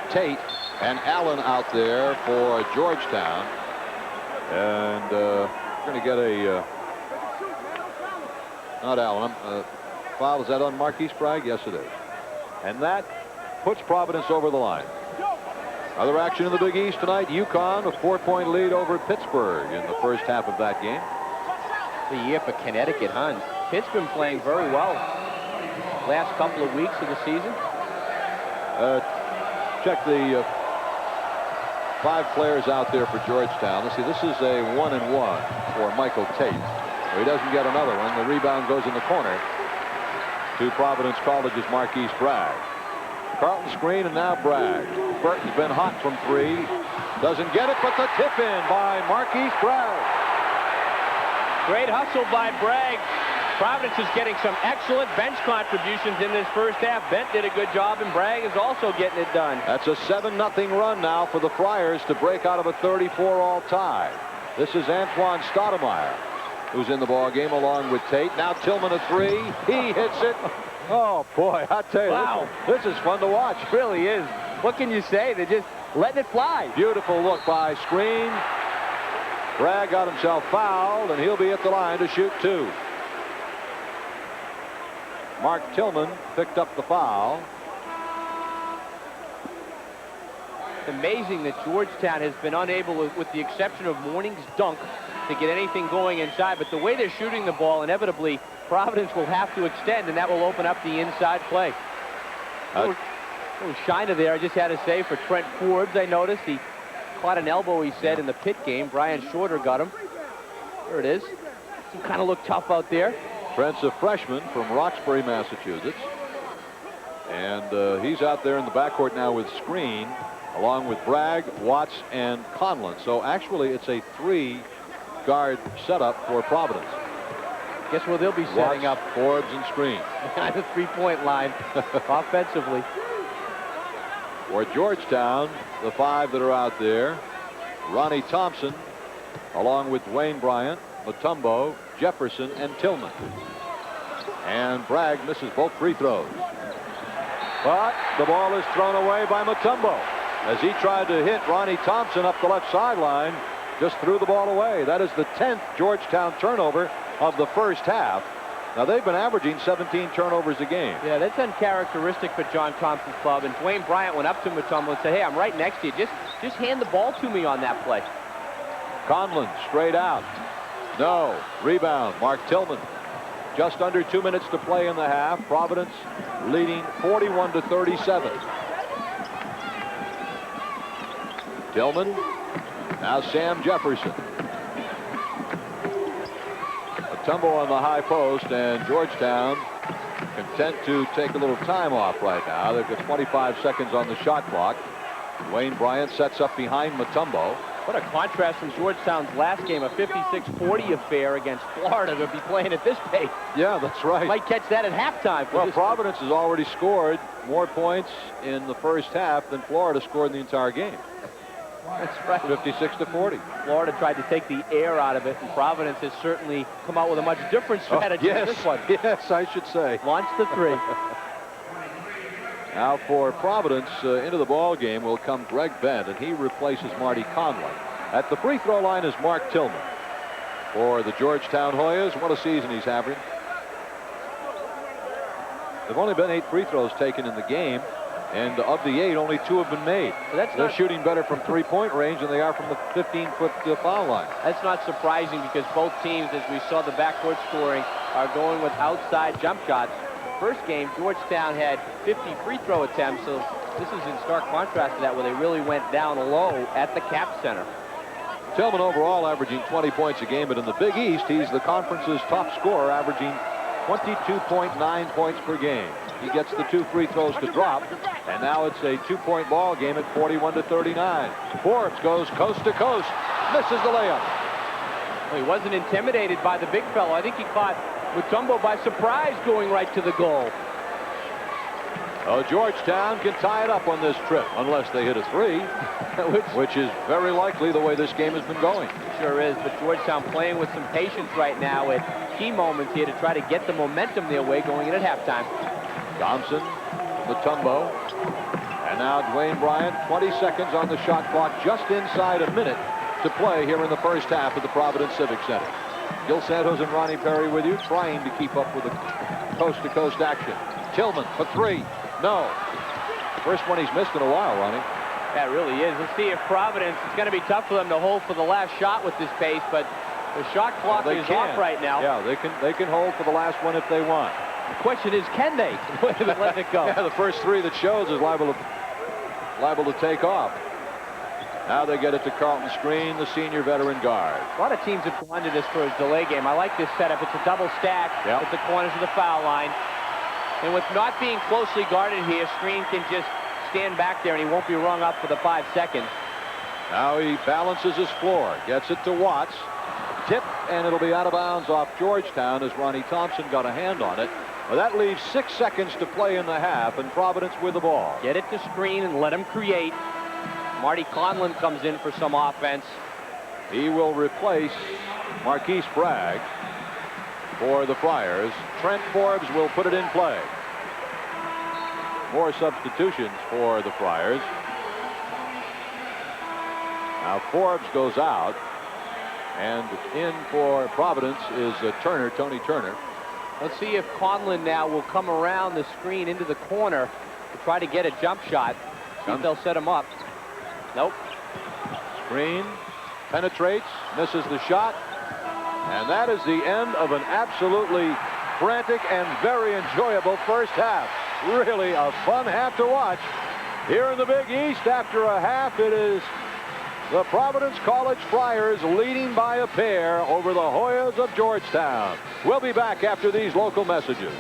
Tate, and Allen out there for Georgetown. And we're going to get a... not Allen. Foul. Is that on Marquise Bragg? Yes, it is. And that puts Providence over the line. Other action in the Big East tonight. UConn, a 4-point lead over Pittsburgh in the first half of that game. The year for Connecticut, huh? Pitt's been playing very well last couple of weeks of the season. Check the 5 players out there for Georgetown. Let's see, this is a 1-and-1 for Michael Tate. He doesn't get another one. The rebound goes in the corner to Providence College's Marquise Bragg. Carlton screen, and now Bragg. Burton's been hot from 3. Doesn't get it, but the tip in by Marquise Bragg. Great hustle by Bragg. Providence is getting some excellent bench contributions in this first half. Bent did a good job, and Bragg is also getting it done. That's a 7-0 run now for the Friars to break out of a 34-all tie. This is Antoine Stoudemire, who's in the ball game along with Tate. Now Tillman a 3. He hits it. Oh, boy, I tell you, wow. This is fun to watch. It really is. What can you say? They're just letting it fly. Beautiful look by Screen. Bragg got himself fouled, and he'll be at the line to shoot 2. Mark Tillman picked up the foul. It's amazing that Georgetown has been unable, with the exception of Mourning's dunk, to get anything going inside. But the way they're shooting the ball, inevitably, Providence will have to extend, and that will open up the inside play. A little shiner there, I just had to say, for Trent Forbes. I noticed he caught an elbow, he said, in the Pitt game. Brian Shorter got him. There it is. Some kind of look tough out there. Trent's a freshman from Roxbury, Massachusetts. And he's out there in the backcourt now with Screen, along with Bragg, Watts, and Conlon. So actually, it's a 3-guard setup for Providence. Guess where they'll be setting Watts, up? Forbes, and Screen. On the 3-point line, offensively. For Georgetown, the 5 that are out there, Ronnie Thompson, along with Wayne Bryant, Mutumbo, Jefferson, and Tillman. And Bragg misses both free throws. But the ball is thrown away by Mutumbo as he tried to hit Ronnie Thompson up the left sideline. Just threw the ball away. That is the 10th Georgetown turnover of the first half. Now, they've been averaging 17 turnovers a game. Yeah, that's uncharacteristic for John Thompson's club. And Dwayne Bryant went up to Mutumbo and said, hey, I'm right next to you. Just hand the ball to me on that play. Conlon straight out. No. Rebound, Mark Tillman. Just under 2 minutes to play in the half. Providence leading 41-37. Tillman. Now Sam Jefferson. Mutumbo on the high post, and Georgetown content to take a little time off right now. They've got 25 seconds on the shot clock. Wayne Bryant sets up behind Mutumbo. What a contrast from Georgetown's last game, a 56-40 affair against Florida, to be playing at this pace. Yeah, that's right. Might catch that at halftime. Well, Providence has already scored more points in the first half than Florida scored in the entire game. That's right. 56-40. Florida tried to take the air out of it, and Providence has certainly come out with a much different strategy than this one. Yes, I should say. Launch the 3. Now for Providence, into the ball game will come Greg Bent, and he replaces Marty Conlon. At the free throw line is Mark Tillman. For the Georgetown Hoyas, what a season he's having. There've only been 8 free throws taken in the game, and of the 8, only 2 have been made. They're shooting better from 3-point range than they are from the 15-foot foul line. That's not surprising, because both teams, as we saw the backcourt scoring, are going with outside jump shots. First game, Georgetown had 50 free throw attempts, so this is in stark contrast to that, where they really went down low at the Cap Center. Tillman overall averaging 20 points a game, but in the Big East, he's the conference's top scorer, averaging 22.9 points per game. He gets the 2 free throws to drop, and now it's a 2-point ball game at 41-39. Forbes goes coast to coast, misses the layup. Well, he wasn't intimidated by the big fellow. I think he caught Mutumbo by surprise going right to the goal. Oh, Georgetown can tie it up on this trip unless they hit a 3, which is very likely the way this game has been going. Sure is, but Georgetown playing with some patience right now at key moments here to try to get the momentum their way going in at halftime. Thompson, Mutumbo, and now Dwayne Bryant. 20 seconds on the shot clock, just inside a minute to play here in the first half at the Providence Civic Center. Gil Santos and Ronnie Perry with you, trying to keep up with the coast-to-coast action. Tillman for 3. No. First one he's missed in a while, Ronnie. That really is. Let's see if Providence, it's going to be tough for them to hold for the last shot with this pace, but the shot clock is off right now. Yeah, they can hold for the last one if they want. The question is, can they let it go? Yeah, the first 3 that shows is liable to take off. Now they get it to Carlton Screen, the senior veteran guard. A lot of teams have gone to this for a delay game. I like this setup. It's a double stack at the corners of the foul line. And with not being closely guarded here, Screen can just stand back there and he won't be rung up for the 5 seconds. Now he balances his floor, gets it to Watts. Tip, and it'll be out of bounds off Georgetown as Ronnie Thompson got a hand on it. Well, that leaves 6 seconds to play in the half, and Providence with the ball. Get it to Screen and let him create. Marty Conlon comes in for some offense. He will replace Marquise Bragg for the Friars. Trent Forbes will put it in play. More substitutions for the Friars. Now Forbes goes out, and in for Providence is Turner, Tony Turner. Let's see if Conlon now will come around the screen into the corner to try to get a jump shot. See if they'll set him up. Nope. Screen penetrates, misses the shot, and that is the end of an absolutely frantic and very enjoyable first half. Really a fun half to watch. Here in the Big East, after a half, it is the Providence College Friars leading by a pair over the Hoyas of Georgetown. We'll be back after these local messages.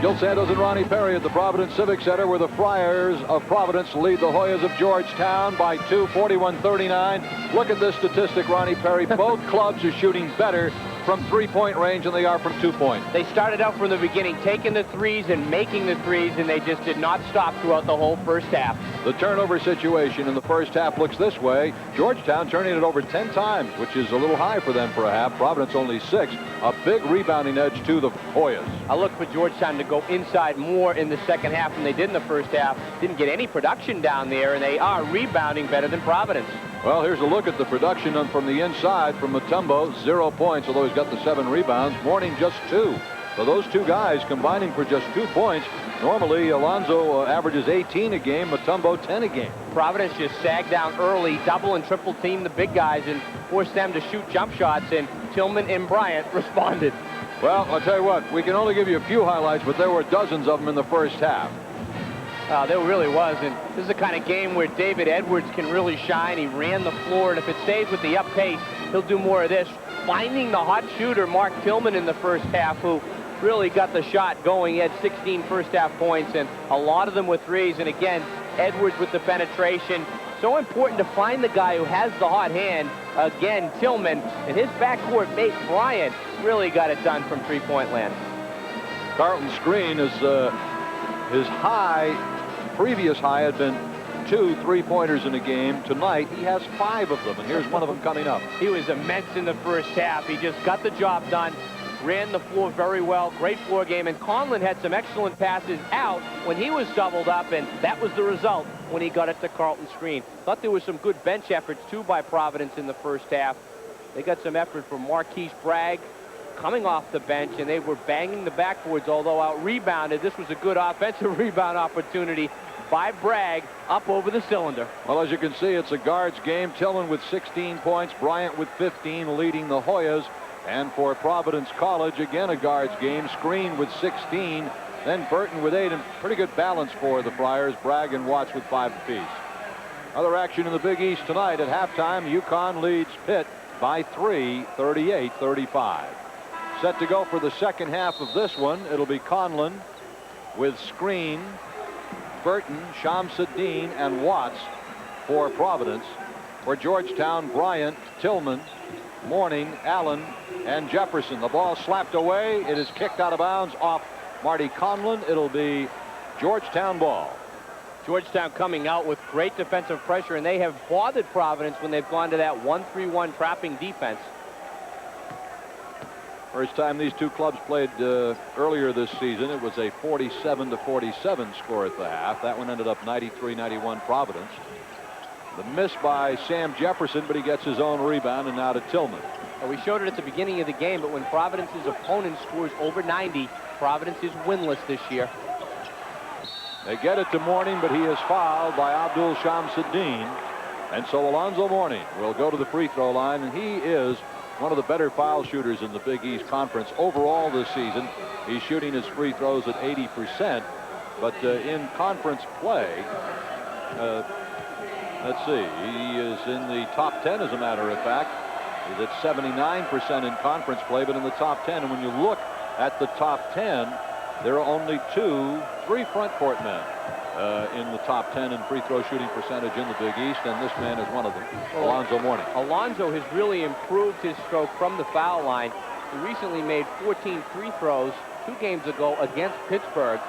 Gil Santos and Ronnie Perry at the Providence Civic Center, where the Friars of Providence lead the Hoyas of Georgetown by 2, 41-39. Look at this statistic, Ronnie Perry. Both clubs are shooting better from 3-point range than they are from 2-point. They started out from the beginning taking the threes and making the threes, and they just did not stop throughout the whole first half. The turnover situation in the first half looks this way. Georgetown turning it over 10 times, which is a little high for them for a half. Providence only 6. A big rebounding edge to the Hoyas. I look for Georgetown to go inside more in the second half than they did in the first half. Didn't get any production down there, and they are rebounding better than Providence. Well, here's a look at the production from the inside from Mutumbo. 0 points, although he's got the 7 rebounds. Mourning just 2. So those two guys combining for just 2 points. Normally, Alonzo averages 18 a game, Mutumbo 10 a game. Providence just sagged down early, double and triple team the big guys and forced them to shoot jump shots, and Tillman and Bryant responded. Well, I'll tell you what, we can only give you a few highlights, but there were dozens of them in the first half. There really was, and this is the kind of game where David Edwards can really shine. He ran the floor, and if it stays with the up pace, he'll do more of this. Finding the hot shooter, Mark Tillman, in the first half, who really got the shot going. He had 16 first half points, and a lot of them were threes. And again, Edwards with the penetration. So important to find the guy who has the hot hand. Again, Tillman, and his backcourt mate, Bryant, really got it done from three-point land. Carlton Screen is his previous high had been 2 3-pointers in a game. Tonight, he has 5 of them, and here's one of them coming up. He was immense in the first half. He just got the job done, ran the floor very well, great floor game, and Conlon had some excellent passes out when he was doubled up, and that was the result when he got it to Carlton Screen. Thought there was some good bench efforts, too, by Providence in the first half. They got some effort from Marquise Bragg coming off the bench, and they were banging the backboards, although out-rebounded. This was a good offensive rebound opportunity by Bragg up over the cylinder. Well, as you can see, it's a guards game. Tillman with 16 points, Bryant with 15 leading the Hoyas. And for Providence College, again a guards game. Screen with 16, then Burton with 8, and pretty good balance for the Friars. Bragg and Watts with 5 apiece. Other action in the Big East tonight. At halftime, UConn leads Pitt by 3, 38-35. Set to go for the second half of this one. It'll be Conlon with Screen, Burton, Shamsuddin, and Watts for Providence. For Georgetown, Bryant, Tillman, Mourning, Allen, and Jefferson. The ball slapped away. It is kicked out of bounds off Marty Conlon. It'll be Georgetown ball. Georgetown coming out with great defensive pressure, and they have bothered Providence when they've gone to that 1-3-1 trapping defense. First time these two clubs played earlier this season, it was a 47-47 score at the half. That one ended up 93-91 Providence. The miss by Sam Jefferson, but he gets his own rebound, and now to Tillman. We showed it at the beginning of the game, but when Providence's opponent scores over 90, Providence is winless this year. They get it to Mourning, but he is fouled by Abdul Shamsuddin. And so Alonzo Mourning will go to the free throw line, and he is one of the better foul shooters in the Big East Conference overall this season. He's shooting his free throws at 80%, but in conference play, let's see, he is in the top 10 as a matter of fact. He's at 79% in conference play, but in the top 10. And when you look at the top 10, there are only 3 front court men in the top 10 in free throw shooting percentage in the Big East, and this man is one of them, Alonzo Mourning. Alonzo has really improved his stroke from the foul line. He recently made 14 free throws 2 games ago against Pittsburgh,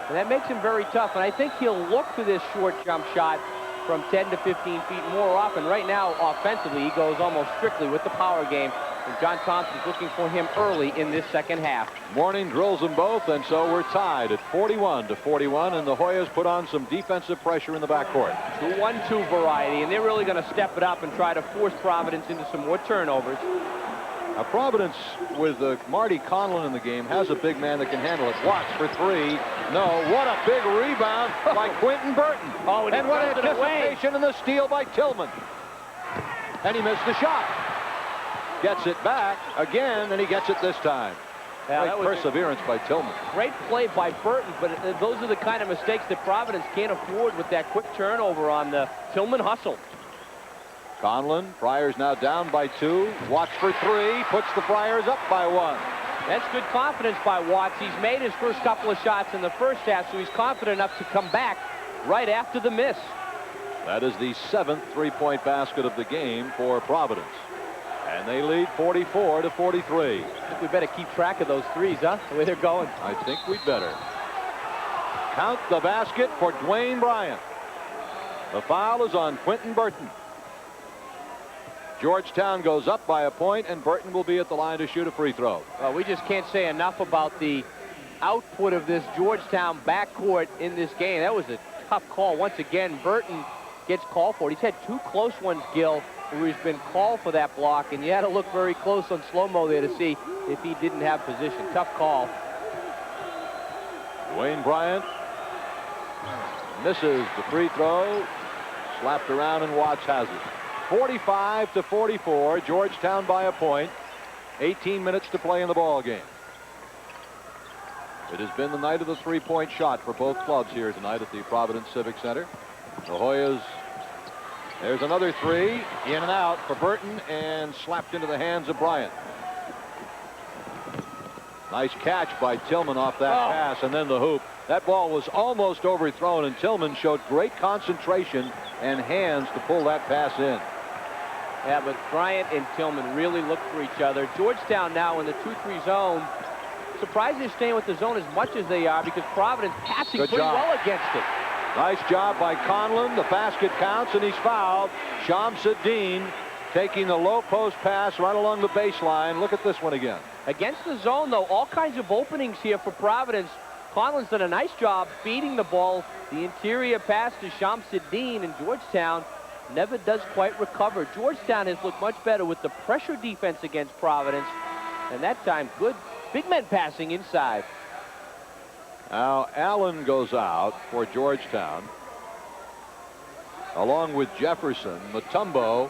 and that makes him very tough. And I think he'll look for this short jump shot from 10 to 15 feet more often. Right now, offensively, he goes almost strictly with the power game. And John Thompson's looking for him early in this second half. Mourning drills them both, and so we're tied at 41-41, and the Hoyas put on some defensive pressure in the backcourt. 2-1-2 variety, and they're really going to step it up and try to force Providence into some more turnovers. Now, Providence, with Marty Conlon in the game, has a big man that can handle it. Watts for 3. No. What a big rebound by Quentin Burton. Oh, and what anticipation in the steal by Tillman. And he missed the shot. Gets it back again, and he gets it this time. Yeah, great perseverance by Tillman. Great play by Burton, but those are the kind of mistakes that Providence can't afford with that quick turnover on the Tillman hustle. Conlon, Friars now down by 2. Watts for 3, puts the Friars up by 1. That's good confidence by Watts. He's made his first couple of shots in the first half, so he's confident enough to come back right after the miss. That is the 7th three-point basket of the game for Providence. And they lead 44-43. I think we better keep track of those threes, huh? The way they're going. I think we'd better. Count the basket for Dwayne Bryant. The foul is on Quentin Burton. Georgetown goes up by a point, and Burton will be at the line to shoot a free throw. Well, we just can't say enough about the output of this Georgetown backcourt in this game. That was a tough call. Once again, Burton gets called for it. He's had 2 close ones, Gil, where he's been called for that block, and you had to look very close on slow-mo there to see if he didn't have position. Tough call. Dwayne Bryant misses the free throw. Slapped around, and Watts has it. 45-44, Georgetown by a point. 18 minutes to play in the ball game. It has been the night of the three-point shot for both clubs here tonight at the Providence Civic Center. The Hoyas, there's another 3, in and out for Burton, and slapped into the hands of Bryant. Nice catch by Tillman off that pass, and then the hoop. That ball was almost overthrown, and Tillman showed great concentration and hands to pull that pass in. Yeah, but Bryant and Tillman really look for each other. Georgetown now in the 2-3 zone. Surprised they're staying with the zone as much as they are, because Providence passing pretty well against it. Nice job by Conlon. The basket counts, and he's fouled. Shamsuddin taking the low post pass right along the baseline. Look at this one again. Against the zone, though, all kinds of openings here for Providence. Conlon's done a nice job feeding the ball. The interior pass to Shamsuddin, and Georgetown never does quite recover. Georgetown has looked much better with the pressure defense against Providence, and that time good big men passing inside. Now Allen goes out for Georgetown along with Jefferson. Mutumbo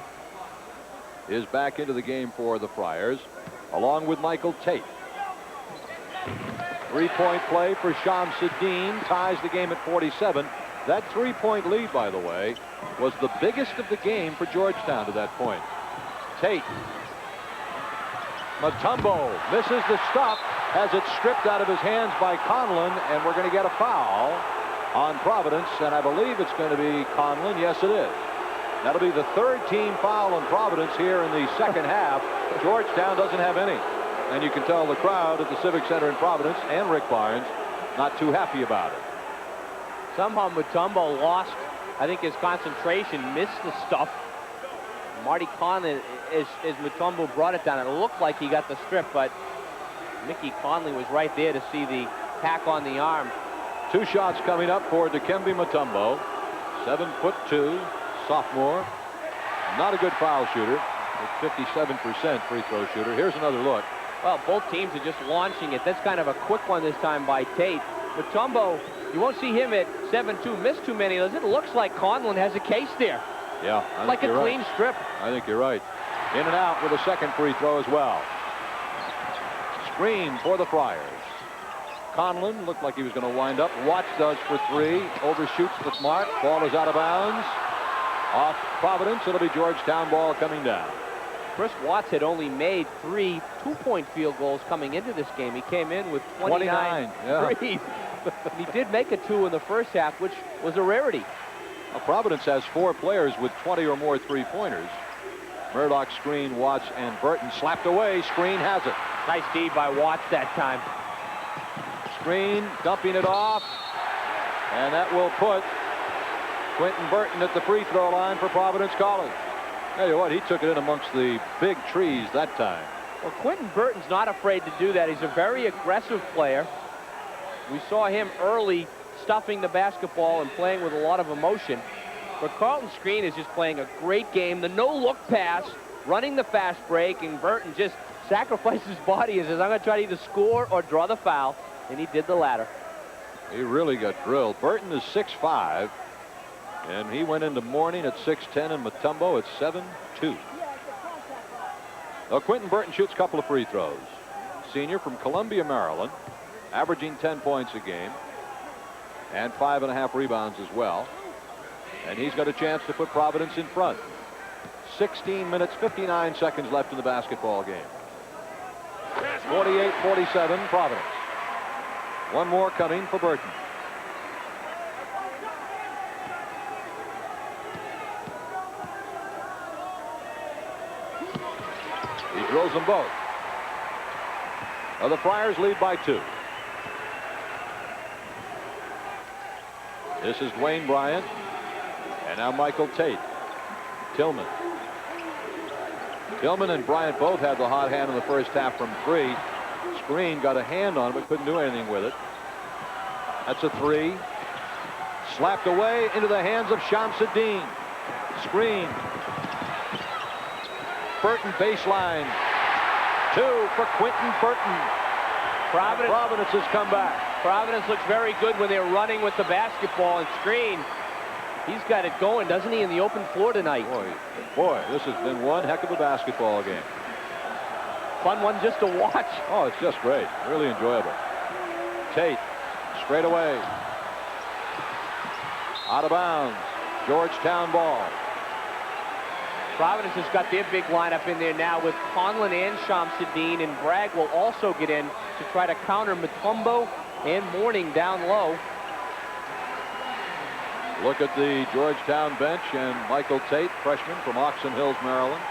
is back into the game for the Friars along with Michael Tate. 3-point play for Shamsuddin ties the game at 47. That 3-point lead, by the way, was the biggest of the game for Georgetown to that point. Tate. Mutumbo misses the stuff, has it stripped out of his hands by Conlon, and we're going to get a foul on Providence, and I believe it's going to be Conlon. Yes, it is. That'll be the third team foul on Providence here in the second half. Georgetown doesn't have any, and you can tell the crowd at the Civic Center in Providence and Rick Barnes not too happy about it. Somehow Mutumbo lost, I think, his concentration, missed the stuff. Marty Conlon, as Mutumbo brought it down, it looked like he got the strip, but Mickey Conley was right there to see the hack on the arm. 2 shots coming up for Dikembe Mutumbo. 7'2", sophomore. Not a good foul shooter. 57% free throw shooter. Here's another look. Well, both teams are just launching it. That's kind of a quick one this time by Tate. Mutumbo, you won't see him at 7'2", missed too many of those. It looks like Conlon has a case there. Yeah, like a clean strip. I think you're right. In and out with a second free throw as well. Screen for the Friars. Conlon looked like he was going to wind up. Watts does for 3. Overshoots the mark. Ball is out of bounds. Off Providence. It'll be Georgetown ball coming down. Chris Watts had only made 3 2-point field goals coming into this game. He came in with 29 threes. He did make a 2 in the first half, which was a rarity. Well, Providence has 4 players with 20 or more 3-pointers. Murdock, Screen, Watts, and Burton. Slapped away. Screen has it. Nice D by Watts that time. Screen dumping it off. And that will put Quentin Burton at the free throw line for Providence College. Tell you what, he took it in amongst the big trees that time. Well, Quentin Burton's not afraid to do that. He's a very aggressive player. We saw him early stuffing the basketball and playing with a lot of emotion. But Carlton Screen is just playing a great game. The no-look pass, running the fast break, and Burton just sacrificed his body and says, I'm going to try to either score or draw the foul. And he did the latter. He really got drilled. Burton is 6'5", and he went into Mourning at 6'10", and Mutumbo at 7'2". Now, Quentin Burton shoots a couple of free throws. Senior from Columbia, Maryland, averaging 10 points a game and 5.5 rebounds as well. And he's got a chance to put Providence in front. 16 minutes, 59 seconds left in the basketball game. 48-47, Providence. One more coming for Burton. He drills them both. Now the Friars lead by 2. This is Dwayne Bryant. And now Michael Tate. Tillman. Tillman and Bryant both had the hot hand in the first half from 3. Screen got a hand on it, but couldn't do anything with it. That's a 3. Slapped away into the hands of Shamsuddin. Screen. Burton baseline. 2 for Quentin Burton. Providence has come back. Providence looks very good when they're running with the basketball and Screen. He's got it going, doesn't he, in the open floor tonight? Boy, this has been one heck of a basketball game. Fun one just to watch. Oh, it's just great. Really enjoyable. Tate, straight away. Out of bounds. Georgetown ball. Providence has got their big lineup in there now with Conlon and Shamsuddin, and Bragg will also get in to try to counter Mutumbo and Mourning down low. Look at the Georgetown bench, and Michael Tate, freshman from Oxon Hills, Maryland.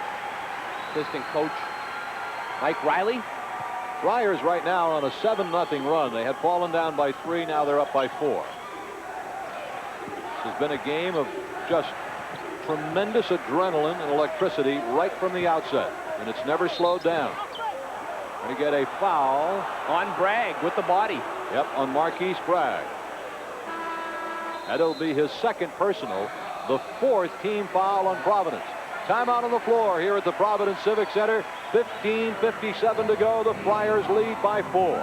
Assistant coach Mike Riley. Friars right now on a 7-0 run. They had fallen down by 3. Now they're up by 4. This has been a game of just tremendous adrenaline and electricity right from the outset, and it's never slowed down. Going to get a foul on Bragg with the body. Yep, on Marquise Bragg. That'll be his second personal, the 4th team foul on Providence. Timeout on the floor here at the Providence Civic Center. 15:57 to go. The Friars lead by 4.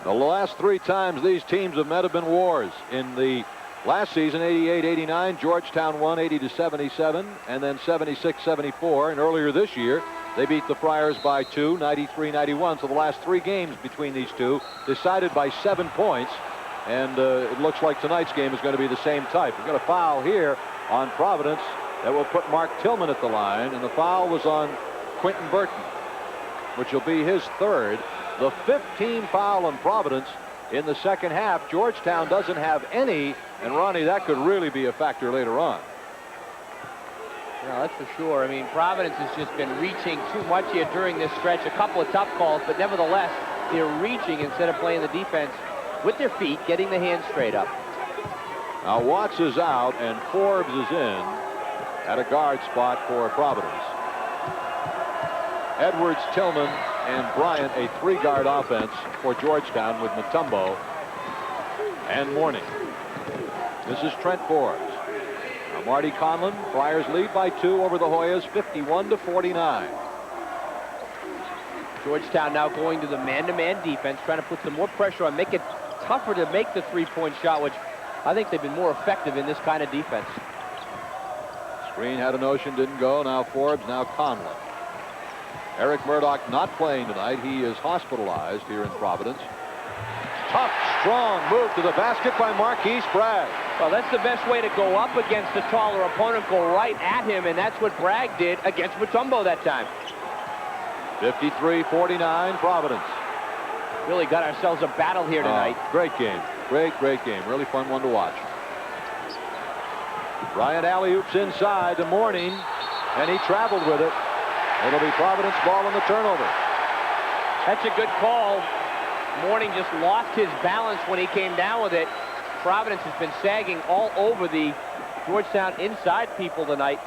The last 3 times these teams have met have been wars. In the last season, 88-89, Georgetown won 80-77, and then 76-74. And earlier this year, They beat the Friars by 2, 93-91. So the last 3 games between these two decided by 7 points. And it looks like tonight's game is going to be the same type. We've got a foul here on Providence that will put Mark Tillman at the line. And the foul was on Quentin Burton, which will be his 3rd. The 15th foul on Providence in the second half. Georgetown doesn't have any. And, Ronnie, that could really be a factor later on. Yeah, that's for sure. I mean, Providence has just been reaching too much here during this stretch. A couple of tough calls, but nevertheless, they're reaching instead of playing the defense with their feet, getting the hands straight up. Now Watts is out and Forbes is in at a guard spot for Providence. Edwards, Tillman, and Bryant, a 3-guard offense for Georgetown with Mutumbo and Mourning. This is Trent Forbes. Now Marty Conlon, Friars lead by 2 over the Hoyas, 51-49. Georgetown now going to the man-to-man defense, trying to put some more pressure on, make it tougher to make the 3-point shot, which I think they've been more effective in this kind of defense. Screen had a notion, didn't go. Now Forbes, now Conlon. Eric Murdock not playing tonight. He is hospitalized here in Providence. Tough, strong move to the basket by Marquise Bragg. Well, that's the best way to go up against a taller opponent, go right at him, and that's what Bragg did against Mutumbo that time. 53-49 Providence. Really got ourselves a battle here tonight. Great game. Great game. Really fun one to watch. Bryant alley-oops inside to Mourning, and he traveled with it. It'll be Providence ball on the turnover. That's a good call. Mourning just lost his balance when he came down with it. Providence has been sagging all over the Georgetown inside people tonight.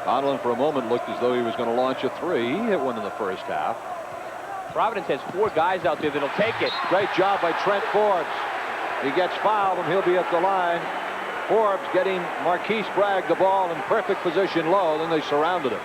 Conlon for a moment looked as though he was going to launch a 3. He hit one in the first half. Providence has 4 guys out there that'll take it. Great job by Trent Forbes. He gets fouled and he'll be at the line. Forbes getting Marquise Bragg the ball in perfect position low. Then they surrounded him.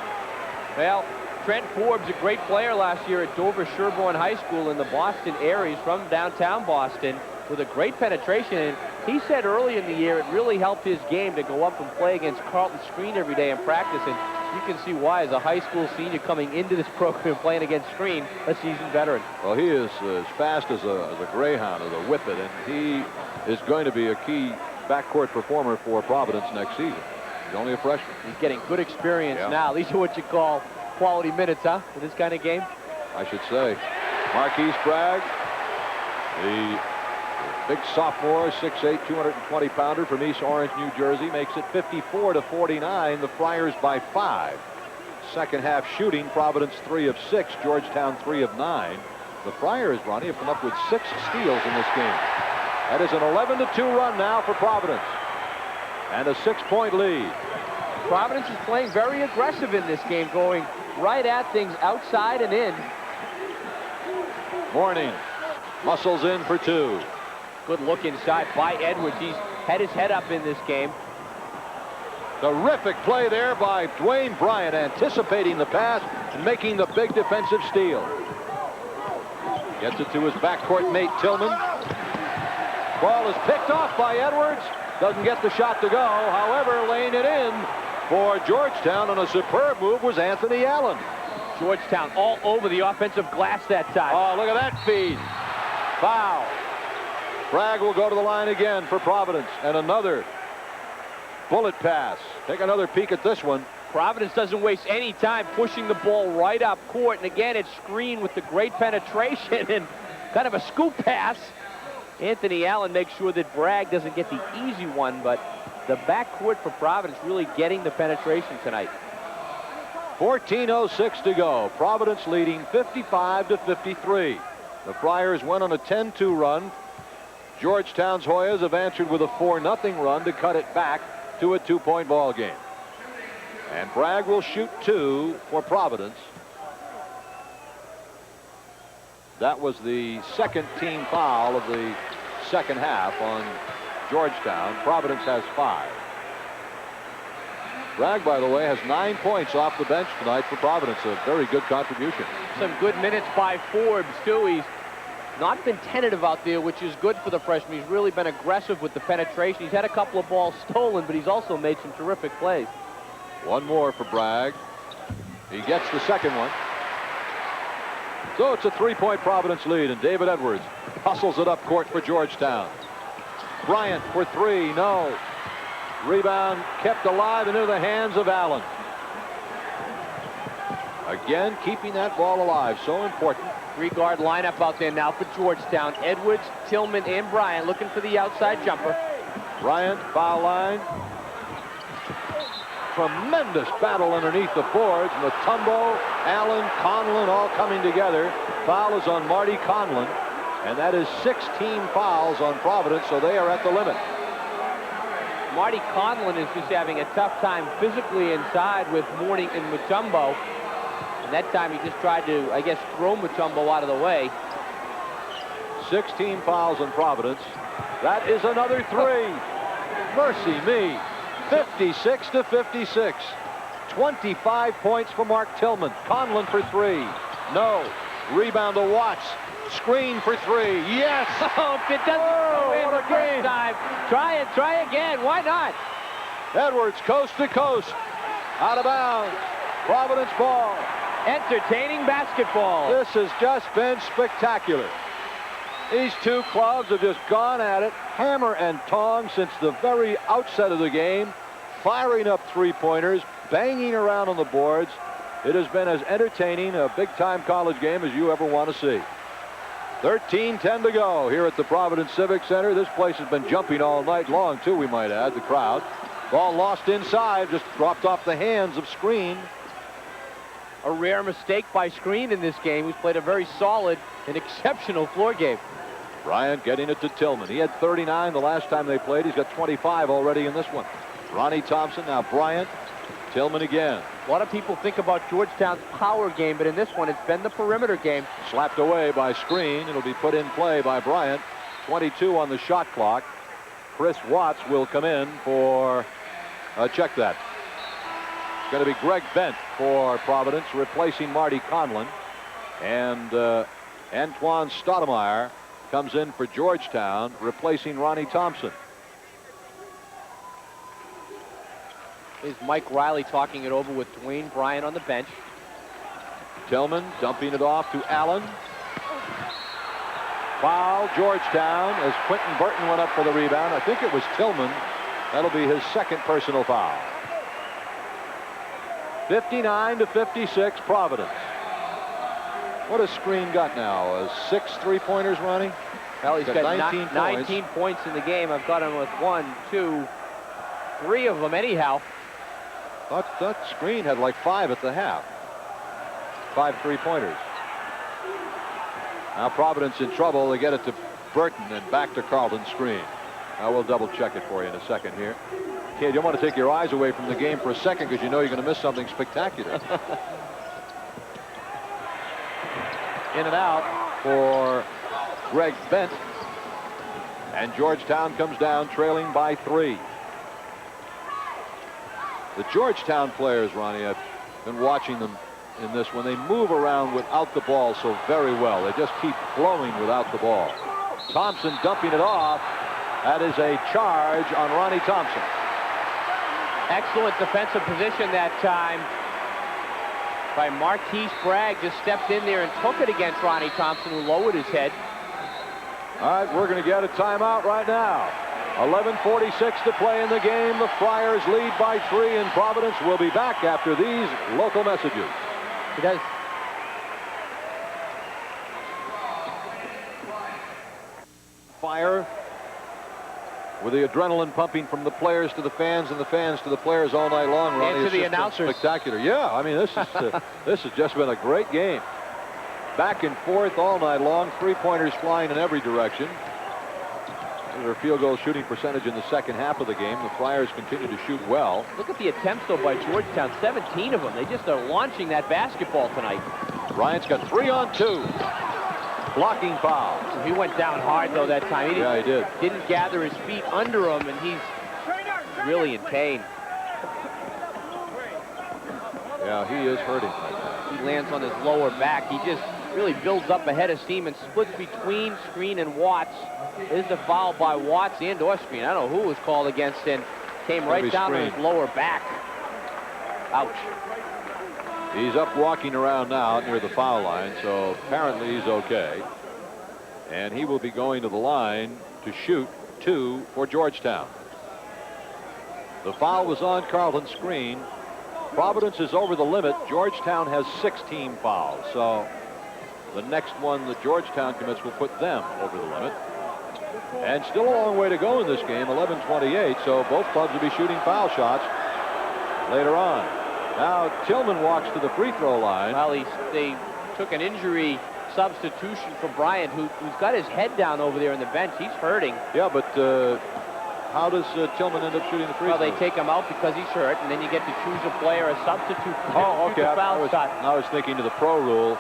Well, Trent Forbes, a great player last year at Dover Sherborne High School in the Boston area. He's from downtown Boston with a great penetration. And he said early in the year it really helped his game to go up and play against Carlton Screen every day in practice. And you can see why, as a high school senior coming into this program playing against Screen, a seasoned veteran. Well, he is as fast as a greyhound, as a whippet, and he is going to be a key backcourt performer for Providence next season. He's only a freshman. He's getting good experience now. These are what you call quality minutes, huh, for this kind of game? I should say. Marquise Bragg, the big sophomore, 6'8", 220-pounder from East Orange, New Jersey, makes it 54-49. The Friars by 5. Second half shooting, Providence 3 of 6, Georgetown 3 of 9. The Friars, Ronnie, have come up with 6 steals in this game. That is an 11-2 run now for Providence, and a 6-point lead. Providence is playing very aggressive in this game, going right at things outside and in. Mourning muscles in for 2. Good look inside by Edwards. He's had his head up in this game. Terrific play there by Dwayne Bryant, anticipating the pass and making the big defensive steal. Gets it to his backcourt mate Tillman. Ball is picked off by Edwards. Doesn't get the shot to go. However, laying it in for Georgetown on a superb move was Anthony Allen. Georgetown all over the offensive glass that time. Oh, look at that feed. Foul. Bragg will go to the line again for Providence, and another bullet pass. Take another peek at this one. Providence doesn't waste any time pushing the ball right up court, and again it's Screen with the great penetration and kind of a scoop pass. Anthony Allen makes sure that Bragg doesn't get the easy one, but the backcourt for Providence really getting the penetration tonight. 14:06 to go. Providence leading 55-53. The Friars went on a 10-2 run. Georgetown's Hoyas have answered with a 4-0 run to cut it back to a 2-point ball game. And Bragg will shoot 2 for Providence. That was the second team foul of the second half on Georgetown. Providence has 5. Bragg, by the way, has 9 points off the bench tonight for Providence. A very good contribution. Some good minutes by Forbes, too. He's not been tentative out there, which is good for the freshman. He's really been aggressive with the penetration. He's had a couple of balls stolen, but he's also made some terrific plays. One more for Bragg. He gets the second one. So it's a 3-point Providence lead, and David Edwards hustles it up court for Georgetown. Bryant for 3, no. Rebound kept alive into the hands of Allen. Again, keeping that ball alive, so important. 3-guard lineup out there now for Georgetown. Edwards, Tillman, and Bryant looking for the outside jumper. Bryant, foul line. Tremendous battle underneath the boards. Mutumbo, Allen, Conlon all coming together. Foul is on Marty Conlon, and that is 16 fouls on Providence, so they are at the limit. Marty Conlon is just having a tough time physically inside with Mourning and Mutumbo. And that time he just tried to, I guess, throw Mutumbo out of the way. 16 fouls on Providence. That is another 3. Mercy me. 56 to 56. 25 points for Mark Tillman. Conlon for 3. No. Rebound to Watts. Screen for 3. Yes. Oh, if it doesn't go in the first time, try again. Why not? Edwards coast to coast. Out of bounds. Providence ball. Entertaining basketball. This has just been spectacular. These two clubs have just gone at it, hammer and tong, since the very outset of the game, firing up 3-pointers, banging around on the boards. It has been as entertaining a big-time college game as you ever want to see. 13-10 to go here at the Providence Civic Center. This place has been jumping all night long, too, we might add, the crowd. Ball lost inside, just dropped off the hands of Screen. A rare mistake by Screen in this game. He's played a very solid and exceptional floor game. Bryant getting it to Tillman. He had 39 the last time they played. He's got 25 already in this one. Ronnie Thompson, now Bryant. Tillman again. A lot of people think about Georgetown's power game, but in this one, it's been the perimeter game. Slapped away by Screen. It'll be put in play by Bryant. 22 on the shot clock. Chris Watts will come in for, check that. It's going to be Greg Bent for Providence, replacing Marty Conlon. And Antoine Stoudemire comes in for Georgetown, replacing Ronnie Thompson. Is Mike Riley talking it over with Dwayne Bryant on the bench. Tillman dumping it off to Allen. Foul, Georgetown, as Quentin Burton went up for the rebound. I think it was Tillman. That'll be his second personal foul. 59 to 56, Providence. What has Screen got now? 6 3-pointers, Ronnie? Well, he's got 19 points in the game. I've got him with 1, 2, 3 of them anyhow. Thought Screen had like 5 at the half. 5 3-pointers. Now Providence in trouble. They get it to Burton and back to Carlton Screen. Now we'll double check it for you in a second here. Kid, you don't want to take your eyes away from the game for a second because you know you're going to miss something spectacular. In and out for Greg Bent. And Georgetown comes down trailing by 3. The Georgetown players, Ronnie, I've been watching them in this when they move around without the ball so very well. They just keep flowing without the ball. Thompson dumping it off. That is a charge on Ronnie Thompson. Excellent defensive position that time by Marquise Bragg. Just stepped in there and took it against Ronnie Thompson, who lowered his head. All right, we're going to get a timeout right now. 11:46 to play in the game. The Friars lead by 3, and Providence will be back after these local messages. He does. Fire with the adrenaline pumping from the players to the fans and the fans to the players all night long, Ronnie. And to the announcers. Spectacular. Yeah, I mean, this has just been a great game. Back and forth all night long. 3-pointers flying in every direction. Their field goal shooting percentage in the second half of the game. The Friars continue to shoot well. Look at the attempts, though, by Georgetown. 17 of them. They just are launching that basketball tonight. Bryant's got 3 on 2. Blocking foul. He went down hard, though, that time. He didn't gather his feet under him, and he's really in pain. Yeah, he is hurting right now. He lands on his lower back. He just really builds up a head of steam and splits between Screen and Watts. This is a foul by Watts and or Screen. I don't know who was called against and came right down on his lower back. Ouch. He's up walking around now near the foul line, so apparently he's okay. And he will be going to the line to shoot 2 for Georgetown. The foul was on Carlton's screen. Providence is over the limit. Georgetown has 6 team fouls, so the next one that Georgetown commits will put them over the limit. And still a long way to go in this game, 11:28, so both clubs will be shooting foul shots later on. Now Tillman walks to the free throw line. Well, they took an injury substitution for Bryant, who's got his head down over there in the bench. He's hurting. Yeah, but how does Tillman end up shooting the free throw? Well, they take him out because he's hurt, and then you get to choose a player, a substitute. Oh, okay. Foul shot. I was thinking of the pro rule.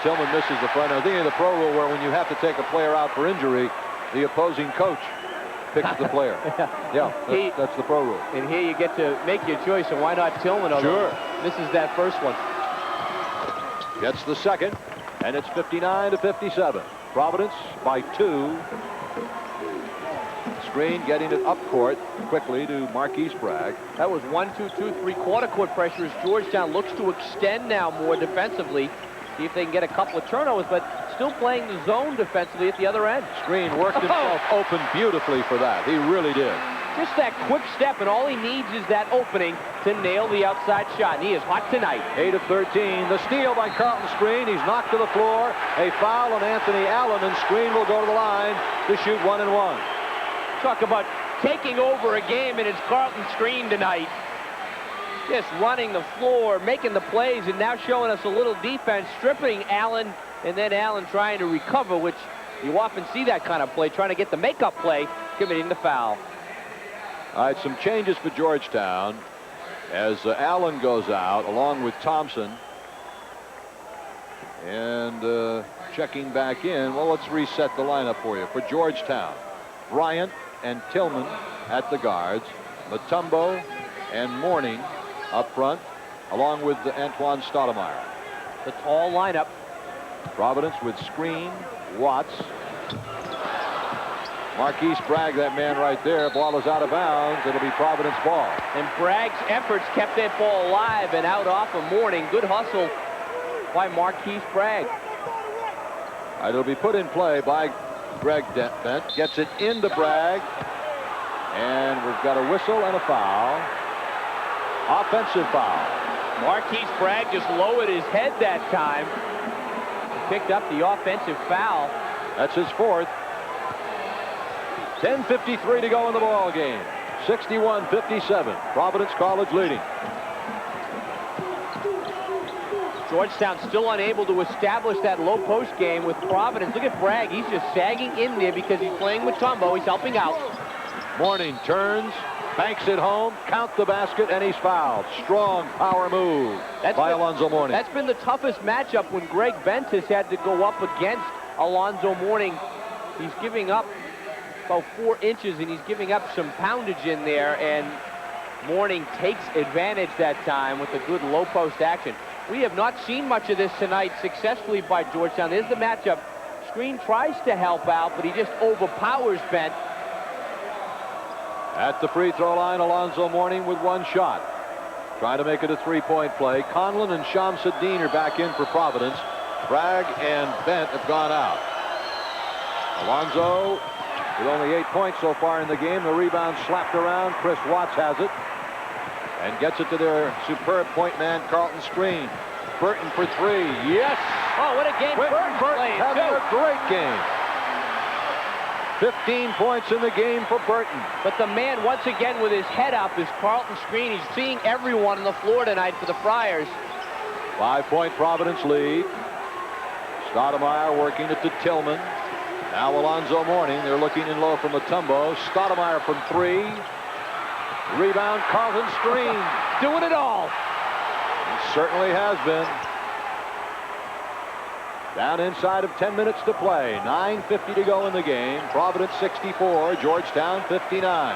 Tillman misses the front. I was thinking of the pro rule where when you have to take a player out for injury, the opposing coach picks the player. Yeah, that's the pro rule. And here you get to make your choice, and why not Tillman? Sure. Misses that first one. Gets the second, and it's 59-57. Providence by 2. Screen getting it up court quickly to Marquise Bragg. That was 1-2-2 3/4 court pressure as Georgetown looks to extend now more defensively. See if they can get a couple of turnovers, but still playing the zone defensively at the other end. Screen worked himself open beautifully for that. He really did. Just that quick step, and all he needs is that opening to nail the outside shot. And he is hot tonight. 8 of 13. The steal by Carlton Screen. He's knocked to the floor. A foul on Anthony Allen, and Screen will go to the line to shoot 1 and 1. Talk about taking over a game, and it's Carlton Screen tonight. Just running the floor, making the plays, and now showing us a little defense, stripping Allen, and then Allen trying to recover, which you often see that kind of play, trying to get the makeup play, committing the foul. All right, some changes for Georgetown as Allen goes out along with Thompson. And checking back in. Well, let's reset the lineup for you. For Georgetown, Bryant and Tillman at the guards. Mutumbo and Mourning up front, along with Antoine Stoudemire. The tall lineup. Providence with Screen, Watts. Marquise Bragg, that man right there. Ball is out of bounds. It'll be Providence ball. And Bragg's efforts kept that ball alive and out off of Mourning. Good hustle by Marquise Bragg. All right, it'll be put in play by Greg Bent. Gets it into Bragg. And we've got a whistle and a foul. Offensive foul. Marquise Bragg just lowered his head that time. Picked up the offensive foul. That's his 4th. 10:53 to go in the ball game. 61-57. Providence College leading. Georgetown still unable to establish that low post game with Providence. Look at Bragg. He's just sagging in there because he's playing with Mutumbo. He's helping out. Mourning turns, banks it home, count the basket, and he's fouled. Strong power move by Alonzo Mourning. That's been the toughest matchup when Greg Bent has had to go up against Alonzo Mourning. He's giving up about 4 inches, and he's giving up some poundage in there, and Mourning takes advantage that time with a good low post action. We have not seen much of this tonight successfully by Georgetown. There's the matchup. Screen tries to help out, but he just overpowers Bent. At the free throw line, Alonzo Mourning with 1 shot. Trying to make it a 3-point play. Conlon and Shamsuddin are back in for Providence. Bragg and Bent have gone out. Alonzo with only 8 points so far in the game. The rebound slapped around. Chris Watts has it and gets it to their superb point man, Carlton Screen. Burton for 3. Yes! Oh, what a game Burton's playing, having too. a great game. 15 points in the game for Burton. But the man, once again, with his head up, is Carlton Screen. He's seeing everyone on the floor tonight for the Friars. 5-point Providence lead. Stoudemire working it to Tillman. Now Alonzo Mourning. They're looking in low from Mutumbo. Stoudemire from 3. Rebound, Carlton Screen. Doing it all. He certainly has been. Down inside of 10 minutes to play. 9:50 to go in the game. Providence 64, Georgetown 59.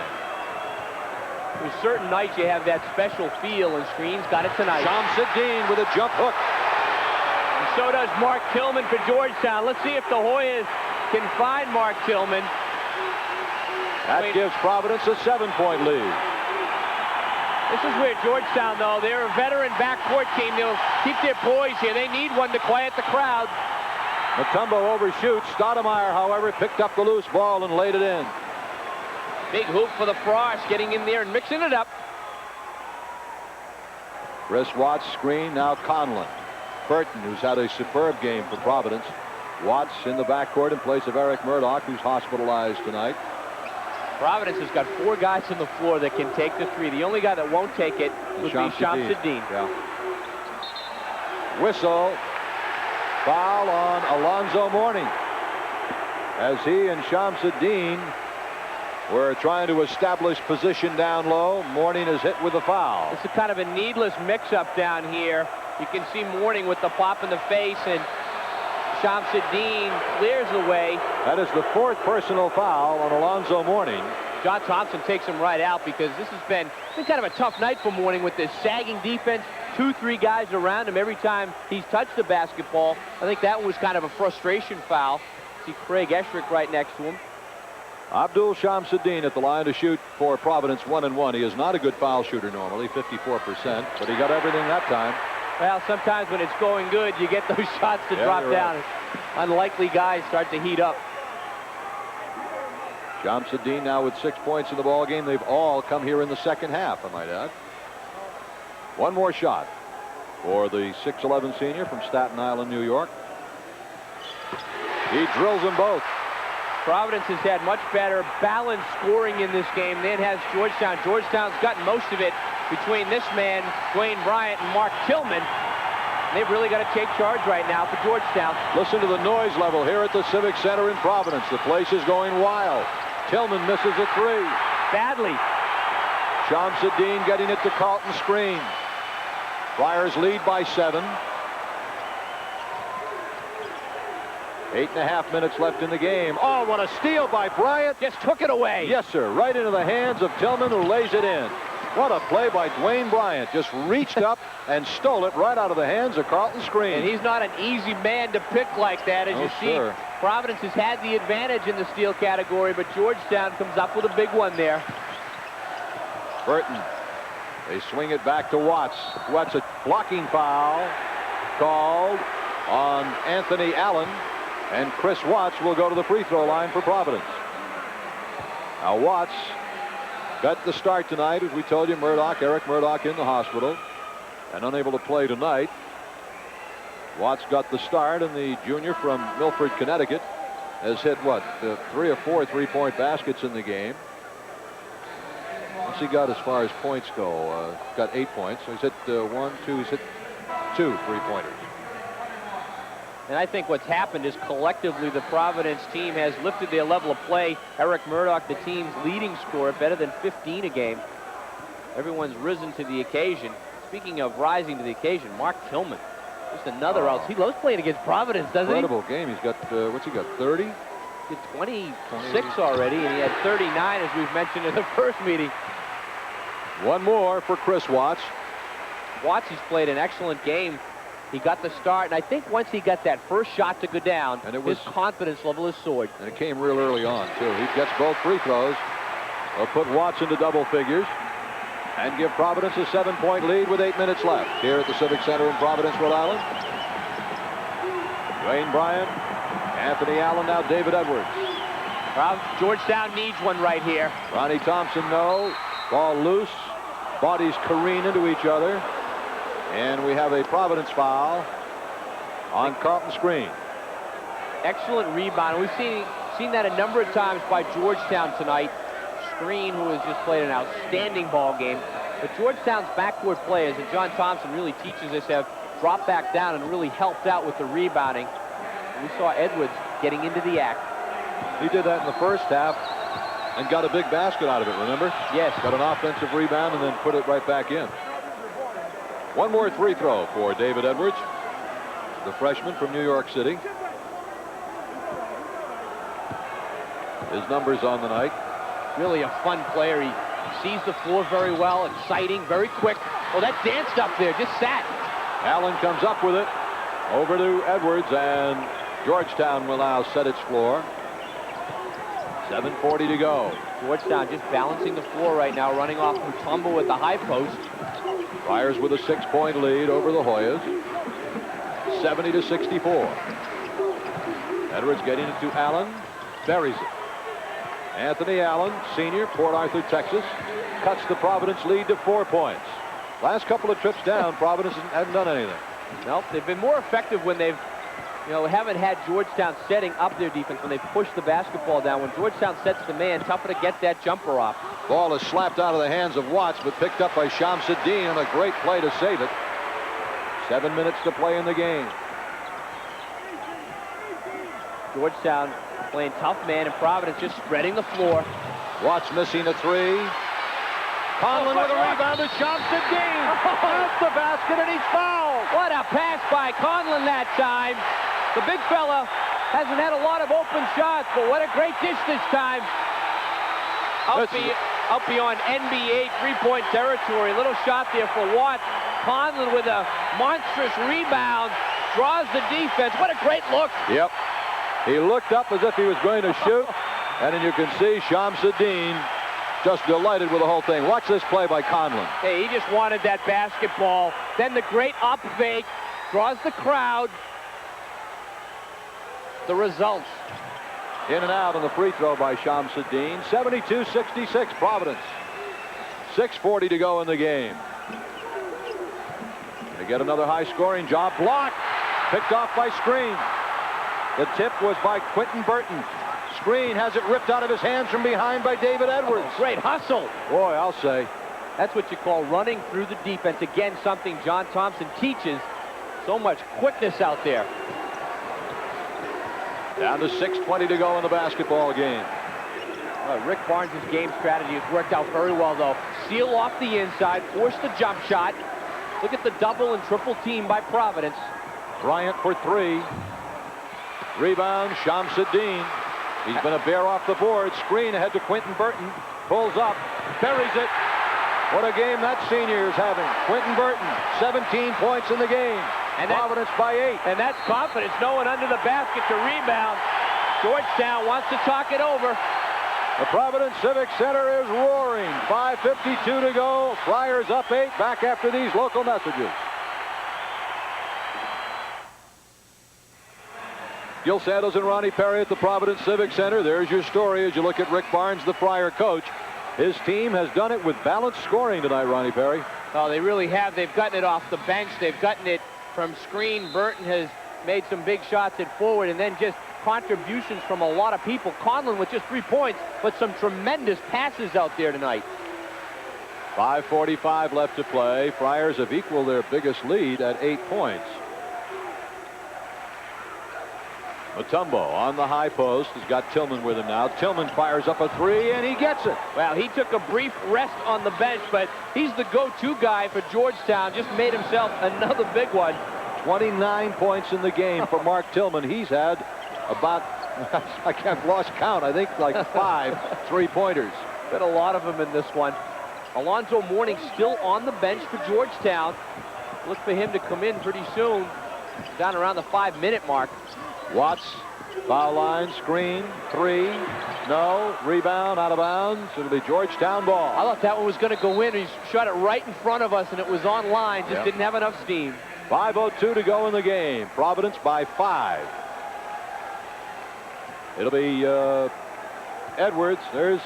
There's certain nights you have that special feel, and Screen's got it tonight. Shamsuddin with a jump hook. And so does Mark Tillman for Georgetown. Let's see if the Hoyas can find Mark Tillman. That gives Providence a 7-point lead. This is where Georgetown, though, they're a veteran backcourt team. They'll keep their poise here. They need one to quiet the crowd. Mutumbo overshoots. Stoudemire, however, picked up the loose ball and laid it in. Big hoop for the Frost, getting in there and mixing it up. Chris Watts screen, now Conlon. Burton, who's had a superb game for Providence. Watts in the backcourt in place of Eric Murdock, who's hospitalized tonight. Providence has got 4 guys on the floor that can take the 3. The only guy that won't take it would be Shamsuddin. Yeah. Whistle. Foul on Alonzo Mourning. As he and Shamsuddin were trying to establish position down low, Mourning is hit with a foul. It's a kind of a needless mix-up down here. You can see Mourning with the pop in the face, and Shamsuddin clears the way. That is the 4th personal foul on Alonzo Mourning. John Thompson takes him right out because this has been kind of a tough night for Mourning with this sagging defense. 2-3 guys around him every time he's touched the basketball. I think that was kind of a frustration foul. See Craig Eschrick right next to him. Abdul Shamsuddin at the line to shoot for Providence 1-1. He is not a good foul shooter normally, 54%, but he got everything that time. Well, sometimes when it's going good, you get those shots to drop down. Right. Unlikely guys start to heat up. Shamsuddin now with 6 points in the ball game. They've all come here in the second half, I might add. One more shot for the 6'11 senior from Staten Island, New York. He drills them both. Providence has had much better balanced scoring in this game than has Georgetown. Georgetown's gotten most of it between this man, Dwayne Bryant, and Mark Tillman. They've really got to take charge right now for Georgetown. Listen to the noise level here at the Civic Center in Providence. The place is going wild. Tillman misses a 3. Badly. Shamsuddin getting it to Carlton screen. Friars lead by 7. 8.5 minutes left in the game. Oh, what a steal by Bryant. Just took it away. Yes, sir. Right into the hands of Tillman, who lays it in. What a play by Dwayne Bryant. Just reached up and stole it right out of the hands of Carlton screen. And he's not an easy man to pick like that. As you see, Providence has had the advantage in the steal category, but Georgetown comes up with a big one there. Burton. They swing it back to Watts. Watts, a blocking foul called on Anthony Allen. And Chris Watts will go to the free throw line for Providence. Now Watts got the start tonight, as we told you. Eric Murdock in the hospital and unable to play tonight. Watts got the start, and the junior from Milford, Connecticut, has hit, 3 or 4 3-point baskets in the game. What's he got as far as points go? Got 8 points. So he's hit 1, 2, he's hit 2 3-pointers. And I think what's happened is collectively the Providence team has lifted their level of play. Eric Murdock, the team's leading scorer, better than 15 a game. Everyone's risen to the occasion. Speaking of rising to the occasion, Mark Tillman, just another else. He loves playing against Providence, doesn't he? Incredible game. He's got, what's he got, 30? He had 26 already, and he had 39, as we've mentioned in the first meeting. One more for Chris Watts. Watts has played an excellent game. He got the start, and I think once he got that first shot to go down, and his confidence level has soared. And it came real early on, too. He gets both free throws. They'll put Watts into double figures and give Providence a 7-point lead with 8 minutes left here at the Civic Center in Providence, Rhode Island. Dwayne Bryant, Anthony Allen, now David Edwards. Well, Georgetown needs one right here. Ronnie Thompson, no. Ball loose. Bodies careen into each other. And we have a Providence foul on Carlton screen. Excellent rebound. We've seen that a number of times by Georgetown tonight. Screen, who has just played an outstanding ball game. But Georgetown's backcourt players, and John Thompson really teaches us, have dropped back down and really helped out with the rebounding. And we saw Edwards getting into the act. He did that in the first half and got a big basket out of it, remember? Yes. Got an offensive rebound and then put it right back in. One more free throw for David Edwards, the freshman from New York City. His numbers on the night. Really a fun player. He sees the floor very well, exciting, very quick. Oh, that danced up there, just sat. Allen comes up with it. Over to Edwards, and Georgetown will now set its floor. 7:40 to go. Georgetown just balancing the floor right now, running off Mutumbo at the high post. Friars with a 6-point lead over the Hoyas. 70-64. Edwards getting it to Allen. Buries it. Anthony Allen, senior, Port Arthur, Texas, cuts the Providence lead to 4 points. Last couple of trips down, Providence hasn't done anything. Nope, they've been more effective when they've, haven't had Georgetown setting up their defense, when they push the basketball down. When Georgetown sets the man, tougher to get that jumper off. Ball is slapped out of the hands of Watts, but picked up by Shamsuddin on a great play to save it. 7 minutes to play in the game. Georgetown playing tough man, and Providence just spreading the floor. Watts missing a 3. Conlon with a rebound to Shamsuddin. Off the basket, and he's fouled. What a pass by Conlon that time. The big fella hasn't had a lot of open shots, but what a great dish this time. Out beyond NBA three-point territory. Little shot there for Watts. Conlon with a monstrous rebound. Draws the defense. What a great look. Yep. He looked up as if he was going to shoot, and then you can see Shamsuddin just delighted with the whole thing. Watch this play by Conlon. Hey, he just wanted that basketball. Then the great up fake. Draws the crowd. The results. In and out on the free throw by Shamsuddin. 72-66 Providence. 6:40 to go in the game. They get another high-scoring job. Block. Picked off by Screen. The tip was by Quentin Burton. Screen has it ripped out of his hands from behind by David Edwards. Oh, great hustle. Boy, I'll say. That's what you call running through the defense. Again, something John Thompson teaches. So much quickness out there. Down to 6:20 to go in the basketball game. Rick Barnes' game strategy has worked out very well, though. Seal off the inside, force the jump shot. Look at the double and triple team by Providence. Bryant for 3. Rebound, Shamsuddin. He's been a bear off the board. Screen ahead to Quentin Burton. Pulls up, buries it. What a game that senior is having. Quentin Burton, 17 points in the game. And Providence by 8. And that's confidence. No one under the basket to rebound. Georgetown wants to talk it over. The Providence Civic Center is roaring. 5:52 to go. Friars up 8. Back after these local messages. Gil Santos and Ronnie Perry at the Providence Civic Center. There's your story as you look at Rick Barnes, the Friar coach. His team has done it with balanced scoring tonight, Ronnie Perry. Oh, they really have. They've gotten it off the bench. They've gotten it from screen. Burton has made some big shots at forward, and then just contributions from a lot of people. Conlon with just 3 points, but some tremendous passes out there tonight. 5:45 left to play. Friars have equaled their biggest lead at 8 points. Mutumbo on the high post. He's got Tillman with him now. Tillman fires up a 3, and he gets it. Well, he took a brief rest on the bench, but he's the go-to guy for Georgetown. Just made himself another big one. 29 points in the game for Mark Tillman. He's had about, I've lost count, I think like 5 3-pointers. Been a lot of them in this one. Alonzo Mourning still on the bench for Georgetown. Look for him to come in pretty soon. Down around the 5-minute mark. Watts, foul line, screen, 3, no, rebound, out of bounds. It'll be Georgetown ball. I thought that one was going to go in. He shot it right in front of us, and it was on line. Just didn't have enough steam. 5:02 to go in the game. Providence by 5. It'll be Edwards. There's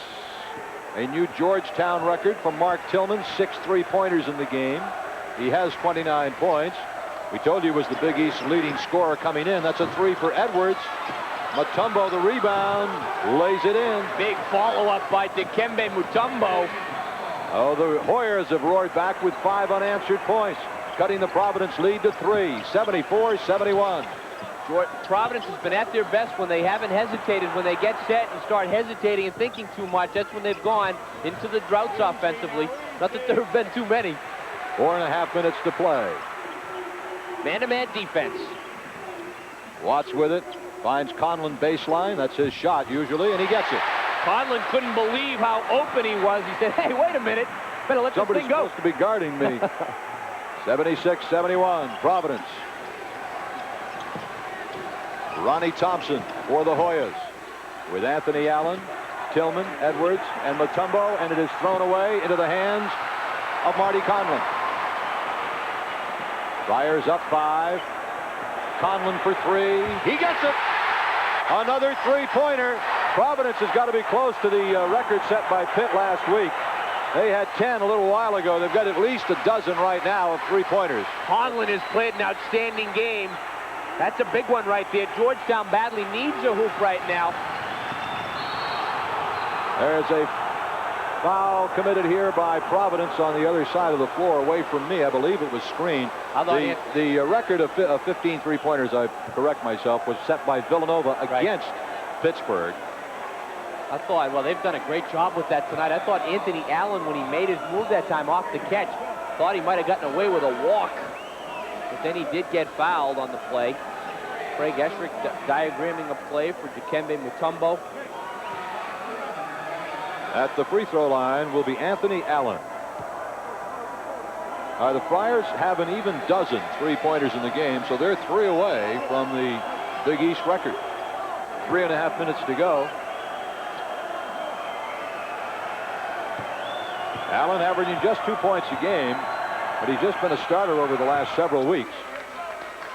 a new Georgetown record from Mark Tillman. 6 3-pointers in the game. He has 29 points. We told you he was the Big East leading scorer coming in. That's a 3 for Edwards. Mutumbo, the rebound, lays it in. Big follow-up by Dikembe Mutumbo. Oh, the Hoyers have roared back with 5 unanswered points, cutting the Providence lead to 3, 74-71. Providence has been at their best when they haven't hesitated. When they get set and start hesitating and thinking too much, that's when they've gone into the droughts offensively. Not that there have been too many. 4.5 minutes to play. Man-to-man defense. Watts with it. Finds Conlon baseline. That's his shot usually, and he gets it. Conlon couldn't believe how open he was. He said, hey, wait a minute. Better let this thing go. Somebody's supposed to be guarding me. 76-71, Providence. Ronnie Thompson for the Hoyas with Anthony Allen, Tillman, Edwards, and Mutumbo, and it is thrown away into the hands of Marty Conlon. Friars up 5. Conlon for 3. He gets it. Another three-pointer. Providence has got to be close to the record set by Pitt last week. They had 10 a little while ago. They've got at least a dozen right now of three-pointers. Conlon has played an outstanding game. That's a big one right there. Georgetown badly needs a hoop right now. There's a foul committed here by Providence on the other side of the floor, away from me. I believe it was screened. The record of 15 three-pointers, I correct myself, was set by Villanova against Pittsburgh. I thought, well, they've done a great job with that tonight. I thought Anthony Allen, when he made his move that time off the catch, thought he might have gotten away with a walk. But then he did get fouled on the play. Craig Esherick diagramming a play for Dikembe Mutumbo. At the free throw line will be Anthony Allen. The Friars have an even dozen three-pointers in the game, so they're 3 away from the Big East record. 3.5 minutes to go. Allen averaging just 2 points a game, but he's just been a starter over the last several weeks.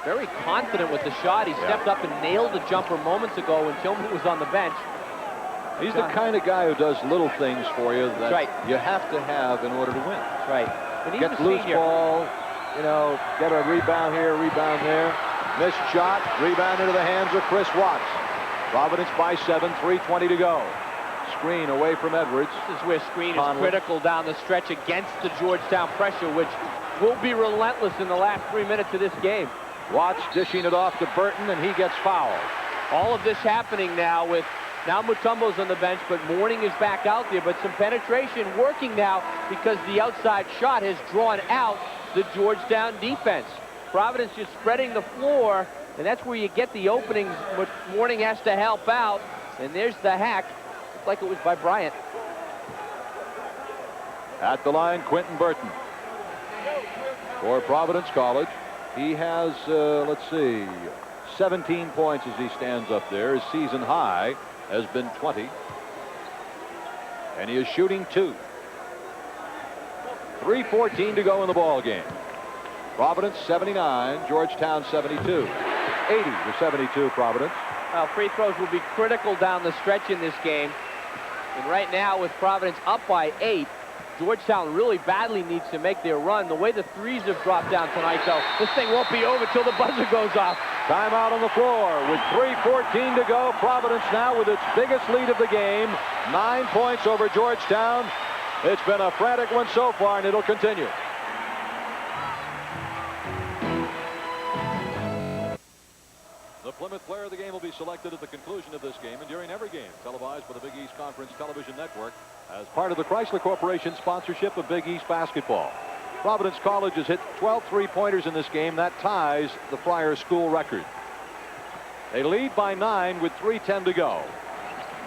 Very confident with the shot. He stepped up and nailed the jumper moments ago when Tillman was on the bench. He's the kind of guy who does little things for you that right. you have to have in order to win. That's right. And get loose ball, get a rebound here, rebound there. Missed shot, rebound into the hands of Chris Watts. Providence by 7, 3:20 to go. Screen away from Edwards. This is where screen is critical down the stretch against the Georgetown pressure, which will be relentless in the last 3 minutes of this game. Watts dishing it off to Burton, and he gets fouled. All of this happening now with Mutombo's on the bench, but Mourning is back out there. But some penetration working now because the outside shot has drawn out the Georgetown defense. Providence just spreading the floor, and that's where you get the openings. But Mourning has to help out, and there's the hack. Looks like it was by Bryant. At the line, Quentin Burton for Providence College. He has, 17 points as he stands up there. His season high has been 20. And he is shooting 2. 3:14 to go in the ball game. Providence 79, Georgetown 72. 80-72 Providence. Well, free throws will be critical down the stretch in this game. And right now with Providence up by 8, Georgetown really badly needs to make their run. The way the threes have dropped down tonight, though, this thing won't be over till the buzzer goes off. Timeout on the floor with 3:14 to go. Providence now with its biggest lead of the game. 9 points over Georgetown. It's been a frantic one so far, and it'll continue. The Plymouth player of the game will be selected at the conclusion of this game and during every game, televised by the Big East Conference Television Network as part of the Chrysler Corporation sponsorship of Big East basketball. Providence College has hit 12 three-pointers in this game. That ties the Friars school record. They lead by 9 with 3:10 to go.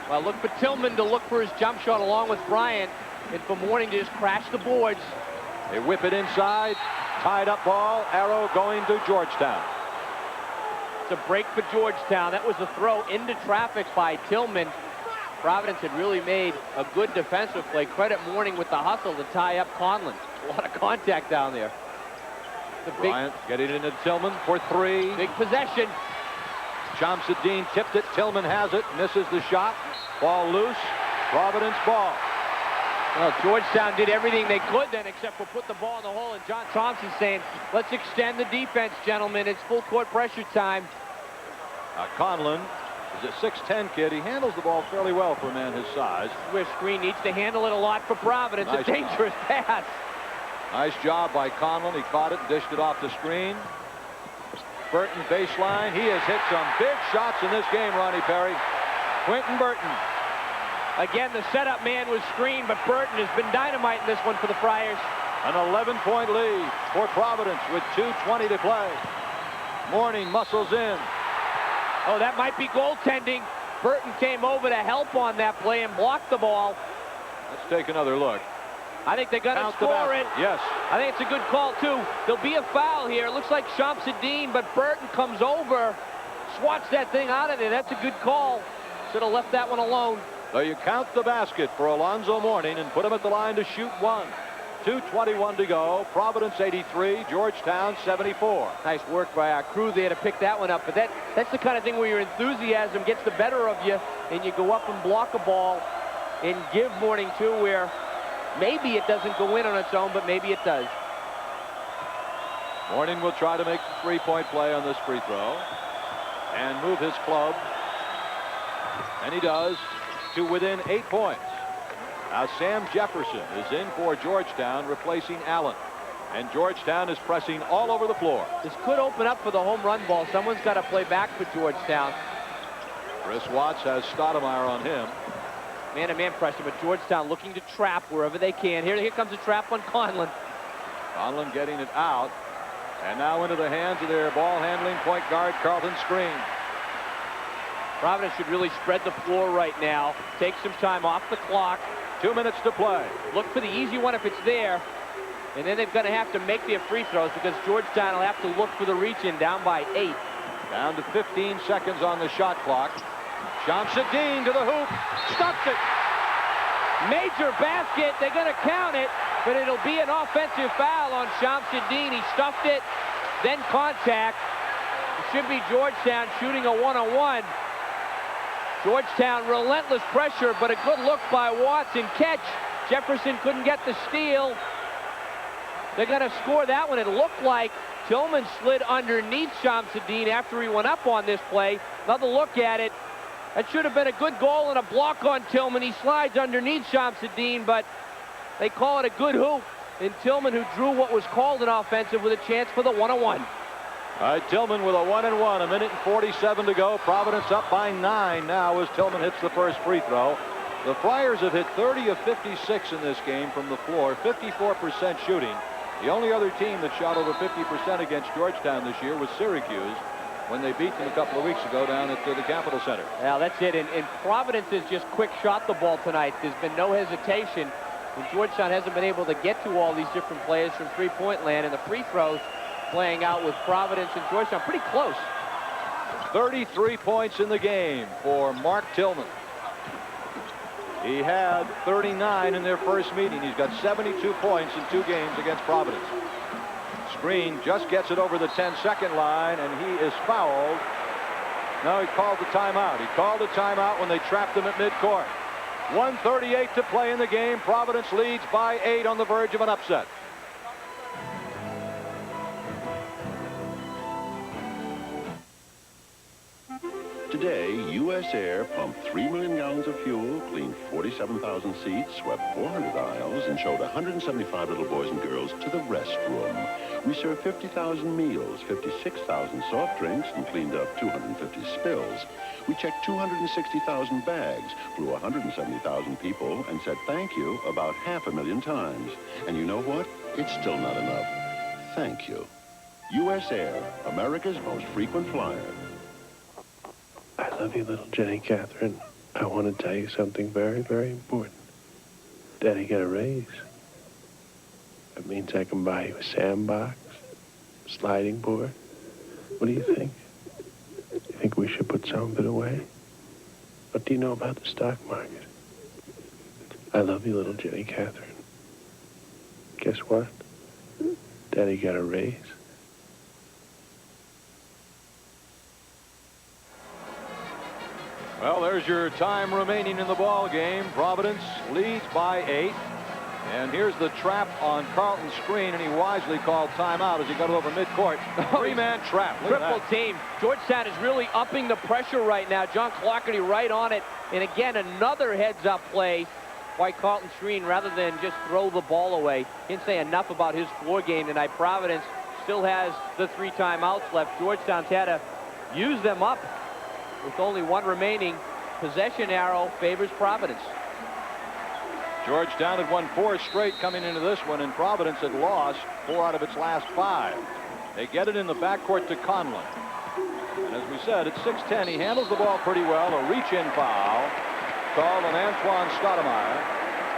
Well, look for Tillman to look for his jump shot along with Bryant, and for Mourning to just crash the boards. They whip it inside. Tied up ball. Arrow going to Georgetown. It's a break for Georgetown. That was a throw into traffic by Tillman. Providence had really made a good defensive play. Credit Mourning with the hustle to tie up Conlon. A lot of contact down there. Bryant getting into Tillman for 3. Big possession. Shamsuddin tipped it. Tillman has it. Misses the shot. Ball loose. Providence ball. Well, Georgetown did everything they could then except for put the ball in the hole. And John Thompson saying, let's extend the defense, gentlemen. It's full court pressure time. Conlon is a 6'10" kid. He handles the ball fairly well for a man his size. Where screen needs to handle it a lot for Providence. Nice. A dangerous pass. Nice job by Conlon. He caught it and dished it off the screen. Burton baseline. He has hit some big shots in this game, Ronnie Perry. Quentin Burton. Again, the setup man was screened, but Burton has been dynamite in this one for the Friars. An 11-point lead for Providence with 2:20 to play. Mourning muscles in. Oh, that might be goaltending. Burton came over to help on that play and blocked the ball. Let's take another look. I think they're going to score it. Yes. I think it's a good call, too. There'll be a foul here. It looks like Shamsuddin, but Burton comes over, swats that thing out of there. That's a good call. Should have left that one alone. So you count the basket for Alonzo Mourning and put him at the line to shoot one. 2:21 to go. Providence 83, Georgetown 74. Nice work by our crew there to pick that one up. But that's the kind of thing where your enthusiasm gets the better of you and you go up and block a ball and give Mourning two, where maybe it doesn't go in on its own, but maybe it does. Mourning will try to make the three-point play on this free throw and move his club. And he does, to within 8 points. Now Sam Jefferson is in for Georgetown, replacing Allen. And Georgetown is pressing all over the floor. This could open up for the home run ball. Someone's got to play back for Georgetown. Chris Watts has Stoudemire on him. Man-to-man pressure, but Georgetown looking to trap wherever they can. Here comes a trap on Conlon. Conlon getting it out. And now into the hands of their ball-handling point guard, Carlton Screen. Providence should really spread the floor right now. Take some time off the clock. 2 minutes to play. Look for the easy one if it's there. And then they're going to have to make their free throws because Georgetown will have to look for the reach-in, down by 8. Down to 15 seconds on the shot clock. Shamsuddin to the hoop. Stuffed it. Major basket. They're going to count it, but it'll be an offensive foul on Shamsuddin. He stuffed it, then contact. It should be Georgetown shooting a one-on-one. Georgetown relentless pressure, but a good look by Watts and catch. Jefferson couldn't get the steal. They're going to score that one. It looked like Tillman slid underneath Shamsuddin after he went up on this play. Another look at it. That should have been a good goal and a block on Tillman. He slides underneath Shamsuddin, but they call it a good hoop. And Tillman, who drew what was called an offensive, with a chance for the one-on-one. All right, Tillman with a 1-and-1. 1 minute and 47 to go. Providence up by 9 now as Tillman hits the first free throw. The Friars have hit 30 of 56 in this game from the floor, 54% shooting. The only other team that shot over 50% against Georgetown this year was Syracuse, when they beat them a couple of weeks ago down at the Capitol Center. Well, that's it. And Providence has just quick shot the ball tonight. There's been no hesitation. And Georgetown hasn't been able to get to all these different players from three-point land. And the free throws playing out with Providence and Georgetown pretty close. 33 points in the game for Mark Tillman. He had 39 in their first meeting. He's got 72 points in 2 games against Providence. Screen just gets it over the 10-second line, and he is fouled. No, he called the timeout. He called a timeout when they trapped him at midcourt. 1:38 to play in the game. Providence leads by 8 on the verge of an upset. Today, U.S. Air pumped 3 million gallons of fuel, cleaned 47,000 seats, swept 400 aisles, and showed 175 little boys and girls to the restroom. We served 50,000 meals, 56,000 soft drinks, and cleaned up 250 spills. We checked 260,000 bags, flew 170,000 people, and said thank you about 500,000 times. And you know what? It's still not enough. Thank you. U.S. Air, America's most frequent flyer. I love you, little Jenny Catherine. I want to tell you something very, very important. Daddy got a raise. That means I can buy you a sandbox, sliding board. What do you think? You think we should put some of it away? What do you know about the stock market? I love you, little Jenny Catherine. Guess what? Daddy got a raise. Well, there's your time remaining in the ball game. Providence leads by 8. And here's the trap on Carlton's Screen, and he wisely called timeout as he got over midcourt. 3-man trap. Look Triple team. Georgetown is really upping the pressure right now. John Clockerty right on it. And again, another heads-up play by Carlton Screen rather than just throw the ball away. Can't say enough about his floor game tonight. Providence still has the 3 timeouts left. Georgetown's had to use them up with only 1 remaining. Possession arrow favors Providence. Georgetown had won 4 straight coming into this one, and Providence had lost 4 out of its last 5. They get it in the backcourt to Conlon. And as we said, at 6'10", he handles the ball pretty well. A reach-in foul called on Antoine Stoudemire,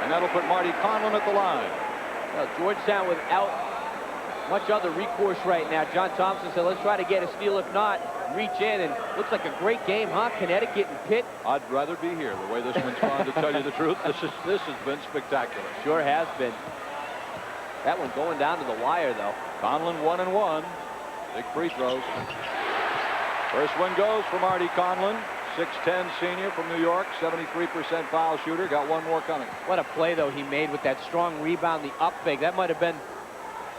and that'll put Marty Conlon at the line. Well, Georgetown without much other recourse right now. John Thompson said, let's try to get a steal. If not, reach in. And looks like a great game, huh? Connecticut and Pitt. I'd rather be here. The way this one's gone, to tell you the truth, this has been spectacular. Sure has been. That one going down to the wire, though. Conlon 1-1. Big free throws. First one goes for Marty Conlon. 6'10" senior from New York, 73% foul shooter. Got one more coming. What a play, though, he made with that strong rebound, the up fake. That might have been,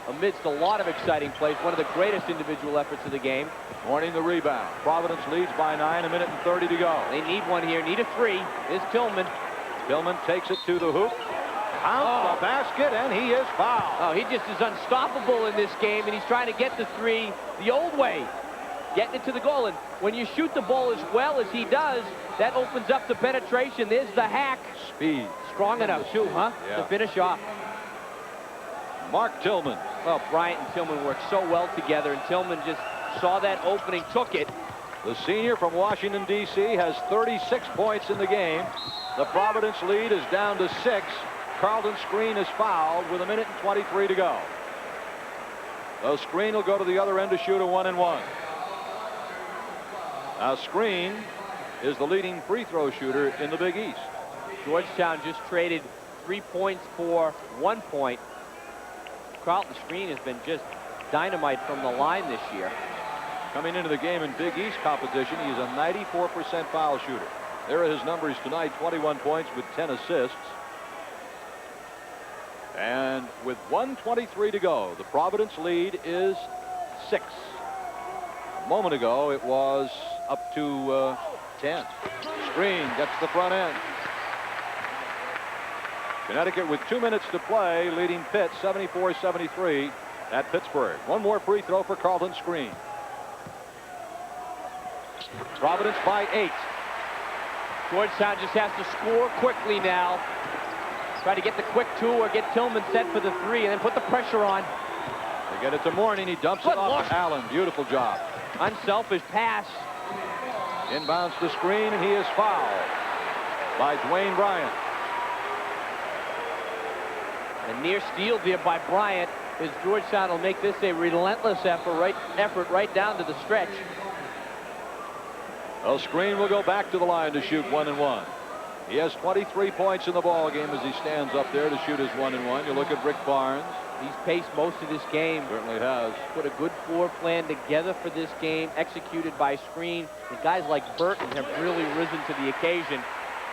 amidst a lot of exciting plays, one of the greatest individual efforts of the game. Mourning the rebound. Providence leads by 9, 1:30 to go. They need one here, need a three. Is Tillman. Tillman takes it to the hoop. Counts the basket, and he is fouled. Oh, he just is unstoppable in this game, and he's trying to get the three the old way. Getting it to the goal, and when you shoot the ball as well as he does, that opens up the penetration. There's the hack. Speed. Strong enough, too, huh? Yeah. To finish off. Mark Tillman. Well, Bryant and Tillman worked so well together, and Tillman just saw that opening, took it. The senior from Washington, D.C. has 36 points in the game. The Providence lead is down to 6. Carlton Screen is fouled with 1:23 to go. The Screen will go to the other end to shoot a 1-1. Now Screen is the leading free throw shooter in the Big East. Georgetown just traded 3 points for 1 point. Carlton Screen has been just dynamite from the line this year. Coming into the game in Big East competition, he's a 94% foul shooter. There are his numbers tonight: 21 points with 10 assists. And with 1:23 to go, the Providence lead is 6. A moment ago, it was up to 10. Screen gets the front end. Connecticut with 2 minutes to play, leading Pitt 74-73 at Pittsburgh. One more free throw for Carlton Screen. Providence by 8. Georgetown just has to score quickly now. Try to get the quick 2 or get Tillman set for the 3 and then put the pressure on. They get it to Mourning. He dumps it off to Allen. Beautiful job. Unselfish pass. Inbounds the Screen, and he is fouled by Dwayne Bryant. A near steal there by Bryant, as Georgetown will make this a relentless effort right down to the stretch. Well, Screen will go back to the line to shoot 1-1. He has 23 points in the ball game as he stands up there to shoot his 1-1. You look at Rick Barnes. He's paced most of this game. Certainly has. Put a good floor plan together for this game, executed by Screen. And guys like Burton have really risen to the occasion.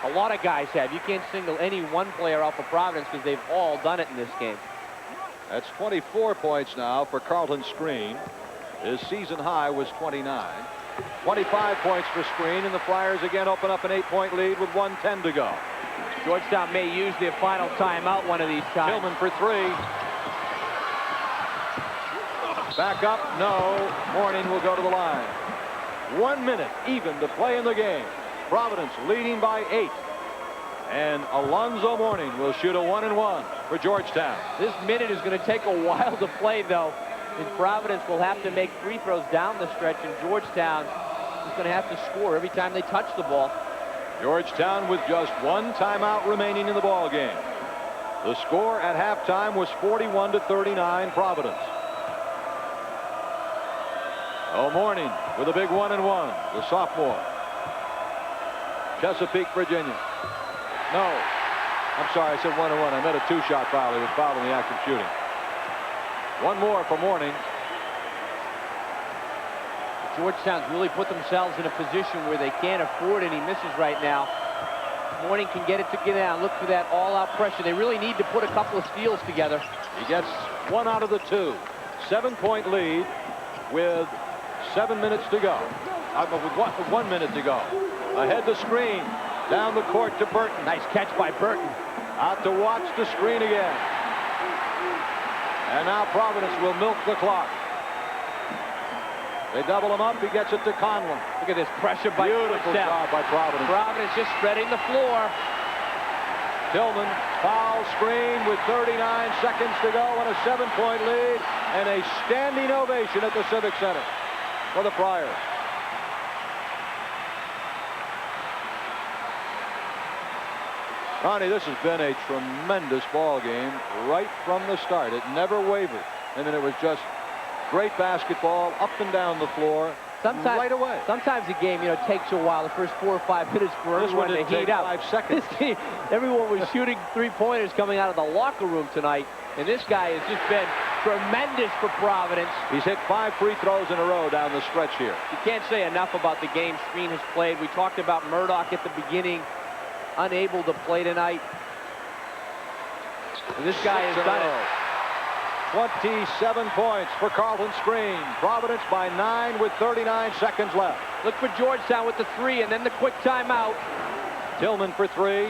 A lot of guys have. You can't single any one player out for Providence because they've all done it in this game. That's 24 points now for Carlton Screen. His season high was 29. 25 points for Screen, and the Flyers again open up an 8-point lead with 1:10 to go. Georgetown may use their final timeout one of these times. Tillman for 3. Back up, no. Mourning will go to the line. 1 minute even to play in the game. Providence leading by 8. And Alonzo Mourning will shoot a 1-1 for Georgetown. This minute is going to take a while to play, though. And Providence will have to make free throws down the stretch, and Georgetown is going to have to score every time they touch the ball. Georgetown with just 1 timeout remaining in the ball game. The score at halftime was 41-39 Providence. Oh, Mourning with a big 1-1, the sophomore. Chesapeake, Virginia. No, I'm sorry, I said 1-1. I meant a 2-shot foul. He was fouled in the act of shooting. One more for Mourning. Georgetown's really put themselves in a position where they can't afford any misses right now. Mourning can get it to get down. Look for that all-out pressure. They really need to put a couple of steals together. He gets 1 out of the 2. 7-point lead with 7 minutes to go. With 1 minute to go. Ahead the Screen. Down the court to Burton. Nice catch by Burton. Out to watch the Screen again. And now Providence will milk the clock. They double him up. He gets it to Conlon. Look at this pressure by Beautiful job by Providence. Providence just spreading the floor. Tillman, foul Screen with 39 seconds to go and a 7-point lead and a standing ovation at the Civic Center for the Friars. Ronnie, this has been a tremendous ball game right from the start. It never wavered. I mean, it was just great basketball up and down the floor. Sometimes, right away. Sometimes the game, takes a while, the first 4 or 5 minutes for everyone to heat up. 5 seconds. This team, everyone was shooting three-pointers coming out of the locker room tonight, and this guy has just been tremendous for Providence. He's hit 5 free throws in a row down the stretch here. You can't say enough about the game Screen has played. We talked about Murdock at the beginning, unable to play tonight. And this guy has done it. 27 points for Carlton Screen. Providence by 9 with 39 seconds left. Look for Georgetown with the 3 and then the quick timeout. Tillman for 3.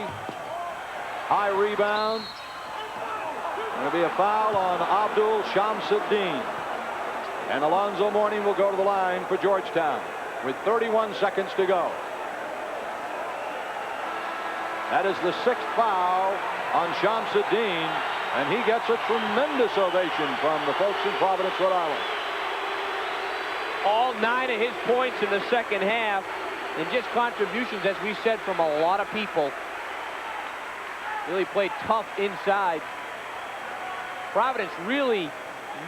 High rebound. Going to be a foul on Abdul Shamsuddin. And Alonzo Mourning will go to the line for Georgetown with 31 seconds to go. That is the 6th foul on Shamsuddin. And he gets a tremendous ovation from the folks in Providence, Rhode Island. All 9 of his points in the second half, and just contributions, as we said, from a lot of people. Really played tough inside. Providence really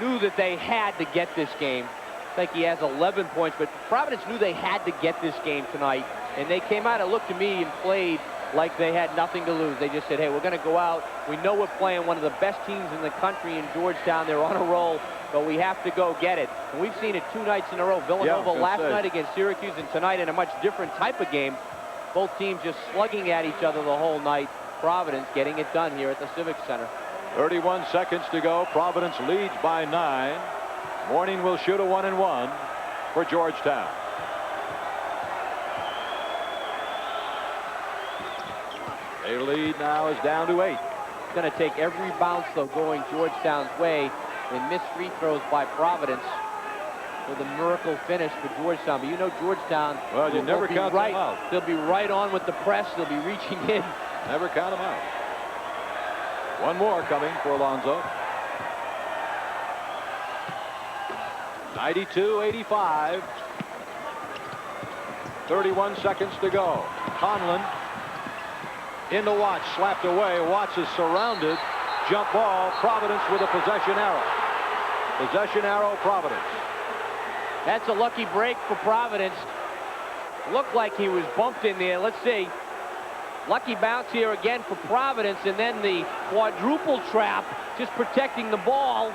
knew that they had to get this game. I think he has 11 points, but Providence knew they had to get this game tonight. And they came out, it looked to me, and played like they had nothing to lose. They just said, hey, we're going to go out. We know we're playing one of the best teams in the country in Georgetown. They're on a roll, but we have to go get it. And we've seen it 2 nights in a row. Villanova last night against Syracuse, and tonight in a much different type of game. Both teams just slugging at each other the whole night. Providence getting it done here at the Civic Center. 31 seconds to go. Providence leads by 9. Mourning will shoot a 1-and-1 for Georgetown. Their lead now is down to 8. It's going to take every bounce, though, going Georgetown's way, and missed free throws by Providence for the miracle finish for Georgetown. But you know Georgetown, well, you never count them out. They'll be right on with the press. They'll be reaching in. Never count them out. One more coming for Alonzo. 92-85. 31 seconds to go. Conlon into Watts, slapped away. Watts is surrounded. Jump ball. Providence with a possession arrow. Possession arrow, Providence. That's a lucky break for Providence. Looked like he was bumped in there. Let's see. Lucky bounce here again for Providence, and then the quadruple trap, just protecting the ball.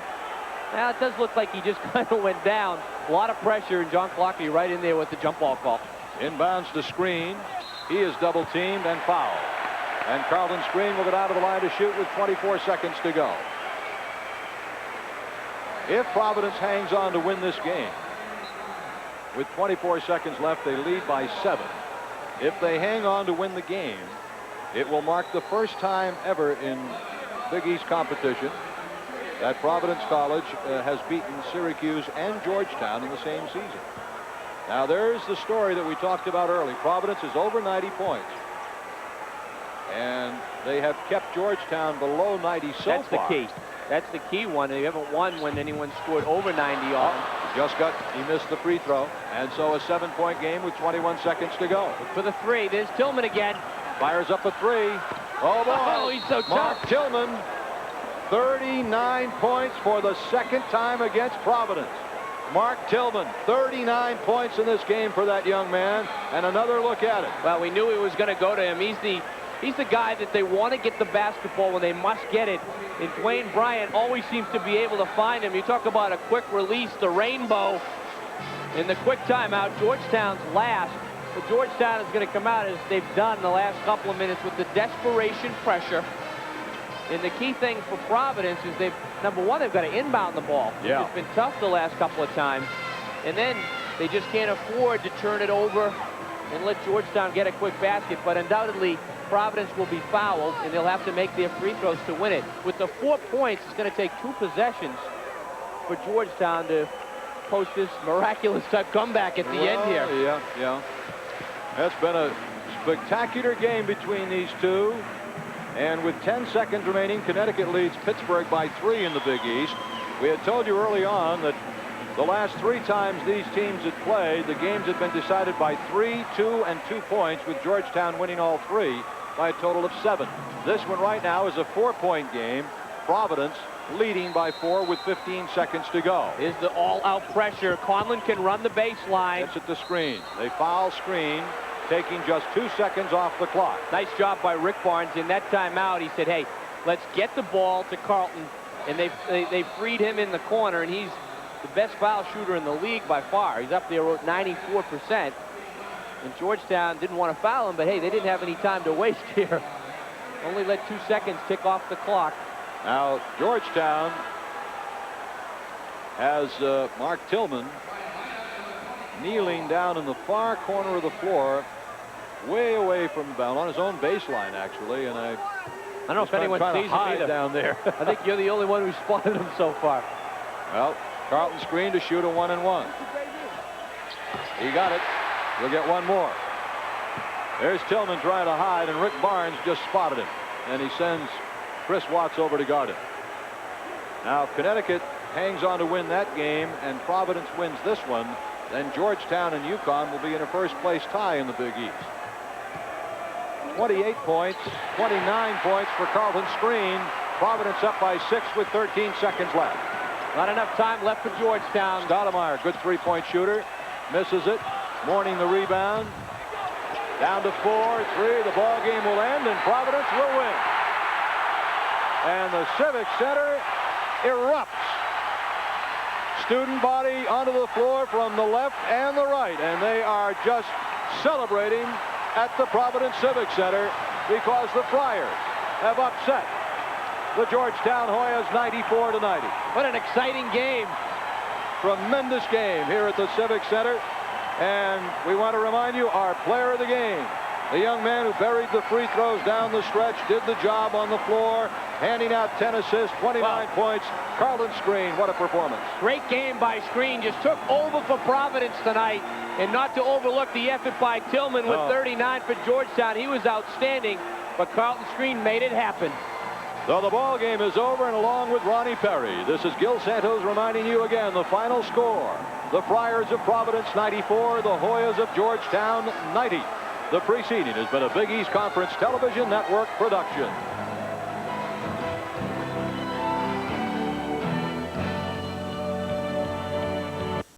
Now it does look like he just kind of went down. A lot of pressure, and John Clockney right in there with the jump ball call. Inbounds to Screen. He is double teamed and fouled. And Carlton Screen will get out of the line to shoot with 24 seconds to go. If Providence hangs on to win this game, with 24 seconds left, they lead by 7. If they hang on to win the game, it will mark the first time ever in Big East competition that Providence College has beaten Syracuse and Georgetown in the same season. Now, there's the story that we talked about early. Providence is over 90 points. And they have kept Georgetown below 90 so That's far. the key. That's the key one. They haven't won when anyone scored over 90 on them. He missed the free throw. And so a 7-point game with 21 seconds to go. For the 3, there's Tillman again. Fires up a 3. Oh, boy. Oh, he's so Mark tough. Tillman, 39 points for the second time against Providence. Mark Tillman, 39 points in this game for that young man. And another look at it. Well, we knew it was going to go to him. He's the guy that they want to get the basketball when they must get it. And Dwayne Bryant always seems to be able to find him. You talk about a quick release, the rainbow in the quick timeout. Georgetown's last. But Georgetown is going to come out as they've done the last couple of minutes with the desperation pressure. And the key thing for Providence is number one, they've got to inbound the ball. Yeah. It's been tough the last couple of times. And then they just can't afford to turn it over and let Georgetown get a quick basket. But undoubtedly, Providence will be fouled, and they'll have to make their free throws to win it. With the 4 points, it's going to take 2 possessions for Georgetown to post this miraculous type comeback at the end here. Yeah. That's been a spectacular game between these two. And with 10 seconds remaining, Connecticut leads Pittsburgh by 3 in the Big East. We had told you early on that the last 3 times these teams had played, the games had been decided by 3, 2, and 2 points, with Georgetown winning all 3 by a total of 7. This one right now is a 4-point game. Providence leading by 4 with 15 seconds to go. Is the all-out pressure. Conlon can run the baseline. Gets at the screen. They foul screen, taking just 2 seconds off the clock. Nice job by Rick Barnes in that timeout. He said, hey, let's get the ball to Carlton. And they freed him in the corner, and he's the best foul shooter in the league by far. He's up there at 94%. And Georgetown didn't want to foul him, but hey, they didn't have any time to waste here. Only let 2 seconds tick off the clock. Now, Georgetown has Mark Tillman kneeling down in the far corner of the floor, way away from the bound, on his own baseline, actually. And I don't know if anyone sees him either down there. I think you're the only one who spotted him so far. Well, Carlton screen to shoot a 1-and-1. He got it. We'll get one more. There's Tillman trying to hide, and Rick Barnes just spotted him. And he sends Chris Watts over to guard him. Now, Connecticut hangs on to win that game, and Providence wins this one. Then Georgetown and UConn will be in a first-place tie in the Big East. 28 points, 29 points for Carlton screen. Providence up by 6 with 13 seconds left. Not enough time left for Georgetown. Stoudemire, good three-point shooter, misses it. Mourning the rebound. Down to 4-3. The ball game will end, and Providence will win. And the Civic Center erupts. Student body onto the floor from the left and the right, and they are just celebrating at the Providence Civic Center because the Friars have upset the Georgetown Hoyas 94-90. What an exciting game. Tremendous game here at the Civic Center. And we want to remind you, our player of the game, the young man who buried the free throws down the stretch, did the job on the floor, handing out 10 assists, 29 points. Carlton Screen, what a performance. Great game by Screen. Just took over for Providence tonight. And not to overlook the effort by Tillman with 39 for Georgetown. He was outstanding, but Carlton Screen made it happen. So the ball game is over, and along with Ronnie Perry, this is Gil Santos reminding you again the final score. The Friars of Providence 94, the Hoyas of Georgetown 90. The preceding has been a Big East Conference Television Network production.